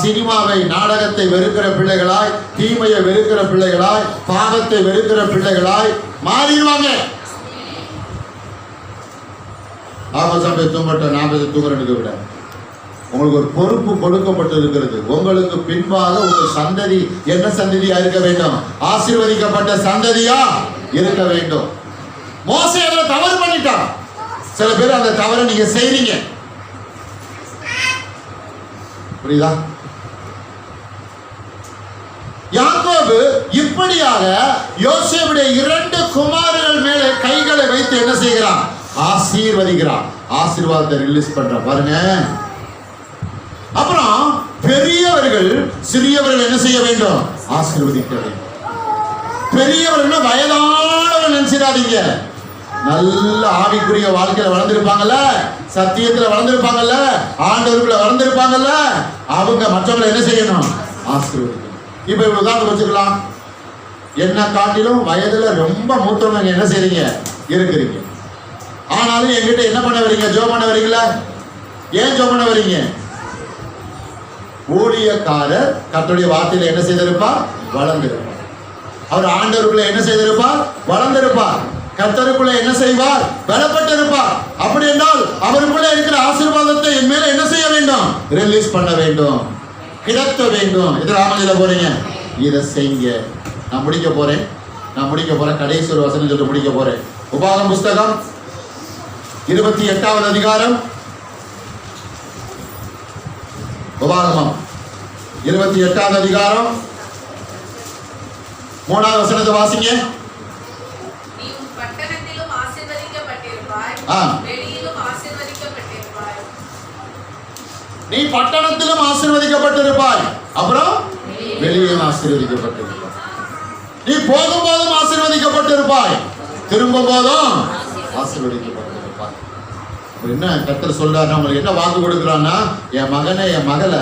சினிமாவை நாடகத்தை வெறுக்கிற பிள்ளைகளாய், தீமையை வெறுக்கிற பிள்ளைகளாய், பாவத்தை வெறுக்கிற பிள்ளைகளாய் மாறிடுவாங்க. ஆமா, சபை தூங்கட்டும், நாம தூங்குறதுக்கு விட உங்களுக்கு ஒரு பொறுப்பு கொடுக்கப்பட்டு இருக்கிறது. உங்களுக்கு பின்பாக உங்கள் சந்ததி என்ன சந்ததியா இருக்க வேண்டும்? ஆசீர்வதிக்கப்பட்ட சந்ததியா இருக்க வேண்டும். மோசே அதுல தவறு பண்ணிட்டான். சில பேர் அந்த தவறை நீங்க செய்றீங்க. புரியுதா? யாக்கோபு இப்படியாக யோசேப்புடைய 2 குமாரர்கள் மேலே கைகளை வைத்து என்ன செய்கிறான்? ஆசீர்வதிக்கிறான். ஆசீர்வாதத்தை ரிலீஸ் பண்ற பாருங்க. அப்புறம் பெரியவர்கள் சிறியவர்கள் என்ன செய்ய வேண்டும்? ஆசீர்வதிக்க வேண்டும். பெரியவர்கள் வயதானவர்கள் நினைச்சிடாதீங்க. நல்ல ஆவிக்குரிய வாழ்க்கையில வளர்ந்திருப்பாங்கல்ல, சத்தியத்துல வளர்ந்திருப்பாங்கல்ல, ஆண்டவருக்குள்ள வளர்ந்திருப்பாங்கல்ல, அவங்க மற்றவங்களை என்ன செய்யணும்? ஆசீர்வதிக்கணும். இப்ப இவ்வளவு உதாரணம் வச்சுக்கலாம். என்ன காட்டிலும் வயதுல ரொம்ப மூத்தவங்க என்ன செய்றீங்க? இருக்கிறீங்க. ஆனாலும் என்கிட்ட என்ன பண்ண வரீங்க? ஜெபம் பண்ண வரீங்களா? ஏன் ஜெபம் பண்ண வரீங்க? ஊழியக்காரர் கர்த்தருடைய வார்த்தையில என்ன செய்திருப்பார்? வளர்ந்திருப்பார். அவர் ஆண்டவருக்குள்ள என்ன செய்திருப்பார்? வளர்ந்திருப்பார். கர்த்தருக்குள்ள என்ன செய்வார்? பலப்பட்டிருப்பார். அப்படி என்றால் அவருக்குள்ள இருக்கிற ஆசீர்வாதத்தை என் மேல என்ன செய்ய வேண்டும்? ரிலீஸ் பண்ண வேண்டும், கிடத்த வேண்டும். இது ராமஜில போறீங்க, இதை செய்யுங்க. நான் முடிக்க போறேன். கடைசி ஒரு வசனம் சொல்லி முடிக்க போறேன். உபாகமம் புஸ்தகம் 28வது அதிகாரம். உபாகமம் 28வது அதிகாரம் 3வது வசனத்தை வாசிங்க. நீ உன் பட்டணத்திலும் ஆசீர்வதிக்கப்பட்டிருப்பாய், வெளியிலும் ஆசீர்வதிக்கப்பட்டிருப்பாய். நீ பட்டணத்திலும் ஆசீர்வதிக்கப்பட்டிருப்பாய், அப்புறம் வெளியிலும் ஆசீர்வதிக்கப்பட்டிருப்பாய். நீ போகும்போதும் ஆசீர்வதிக்கப்பட்டிருப்பாய், திரும்பும் போதும் ஆசீர்வதிக்கப்பட்டிருப்பாய். என்ன கர்த்தர் சொல்றாரு? உங்களுக்கு என்ன வாக்கு கொடுக்குறான்னா, என் மகனே, என் மகளை,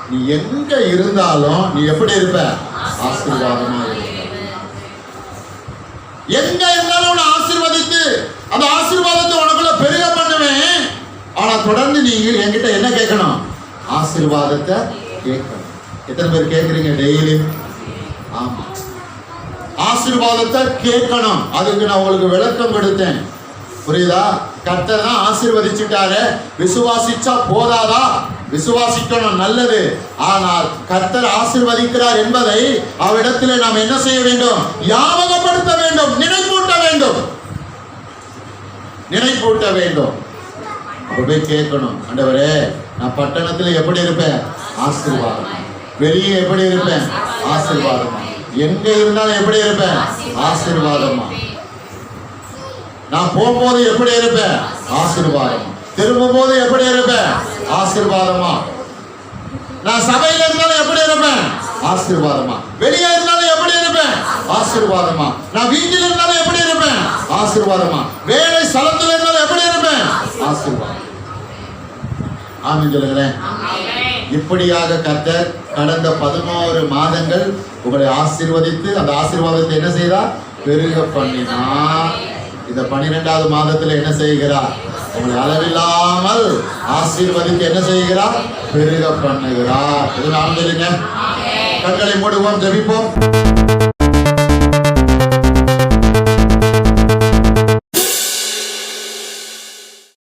நீ எங்க இருந்தாலும் நீ எப்படி இருப்ப? ஆசீர்வாதமா இருப்ப. எங்க இருந்தாலும் உன்னை ஆசீர்வதித்து அந்த ஆசீர்வாதத்தை உனக்குள்ள பெருக பண்ணுவேன். ஆனா தொடர்ந்து நீங்க என்கிட்ட என்ன கேட்கணும்? ஆசீர்வாதத்தை கேட்கணும். எத்தனை பேர் கேட்குறீங்க டெய்லி? ஆமா, ஆசீர்வாதத்தை கேட்கணும். அதுக்கு நான் உங்களுக்கு விளக்கம் கொடுத்தேன். புரியுதா? கர்த்தர் தான் ஆசீர்வதிச்சுட்டாரு, விசுவாசிச்சா போதாதா? விசுவாசிக்கணும், நல்லது. ஆனால் கர்த்தர் ஆசீர்வதிக்கிறார் என்பதை அவரிடத்திலே நாம் என்ன செய்ய வேண்டும்? ஞாபகப்படுத்த வேண்டும், நினைப்பூட்ட வேண்டும். அப்படியே கேட்கணும். ஆண்டவரே, நான் பட்டணத்துல எப்படி இருப்பேன்? ஆசீர்வாதம். வெளியே எப்படி இருப்பேன்? ஆசீர்வாதமா. எங்க இருந்தாலும் எப்படி இருப்பேன்? ஆசீர்வாதமா. நான் போகும்போது எப்படி இருப்பேன்? ஆசீர்வாதமா. திரும்பும் போது எப்படி இருப்பேன்? ஆசீர்வாதமா. நான் சபையில இருந்தாலும் எப்படி இருப்பேன்? ஆசீர்வாதமா. வெளியே இருந்தாலும் எப்படி இருப்பேன்? ஆசீர்வாதமா. நான் வீட்டில் இருந்தாலும் எப்படி இருப்பேன்? ஆசீர்வாதமா. வேலை ஸ்தலத்தில் இருந்தாலும் எப்படி இருப்பேன்? ஆசீர்வாதம். ஆமென் சொல்லுங்களேன். இப்படியாக கர்த்தர் கடந்த 11 மாதங்கள் உங்களை ஆசீர்வதித்து அந்த ஆசீர்வாதத்தை என்ன செய்தார்? பெருக பண்ணினார். இந்த 12வது மாதத்துல என்ன செய்கிறார்? உங்களை அளவில்லாமல் ஆசீர்வதித்து என்ன செய்கிறார்? பெருக பண்ணுகிறார். இது நாம் சொல்லுங்க. கண்களை மூடுவோம், ஜெபிப்போம்.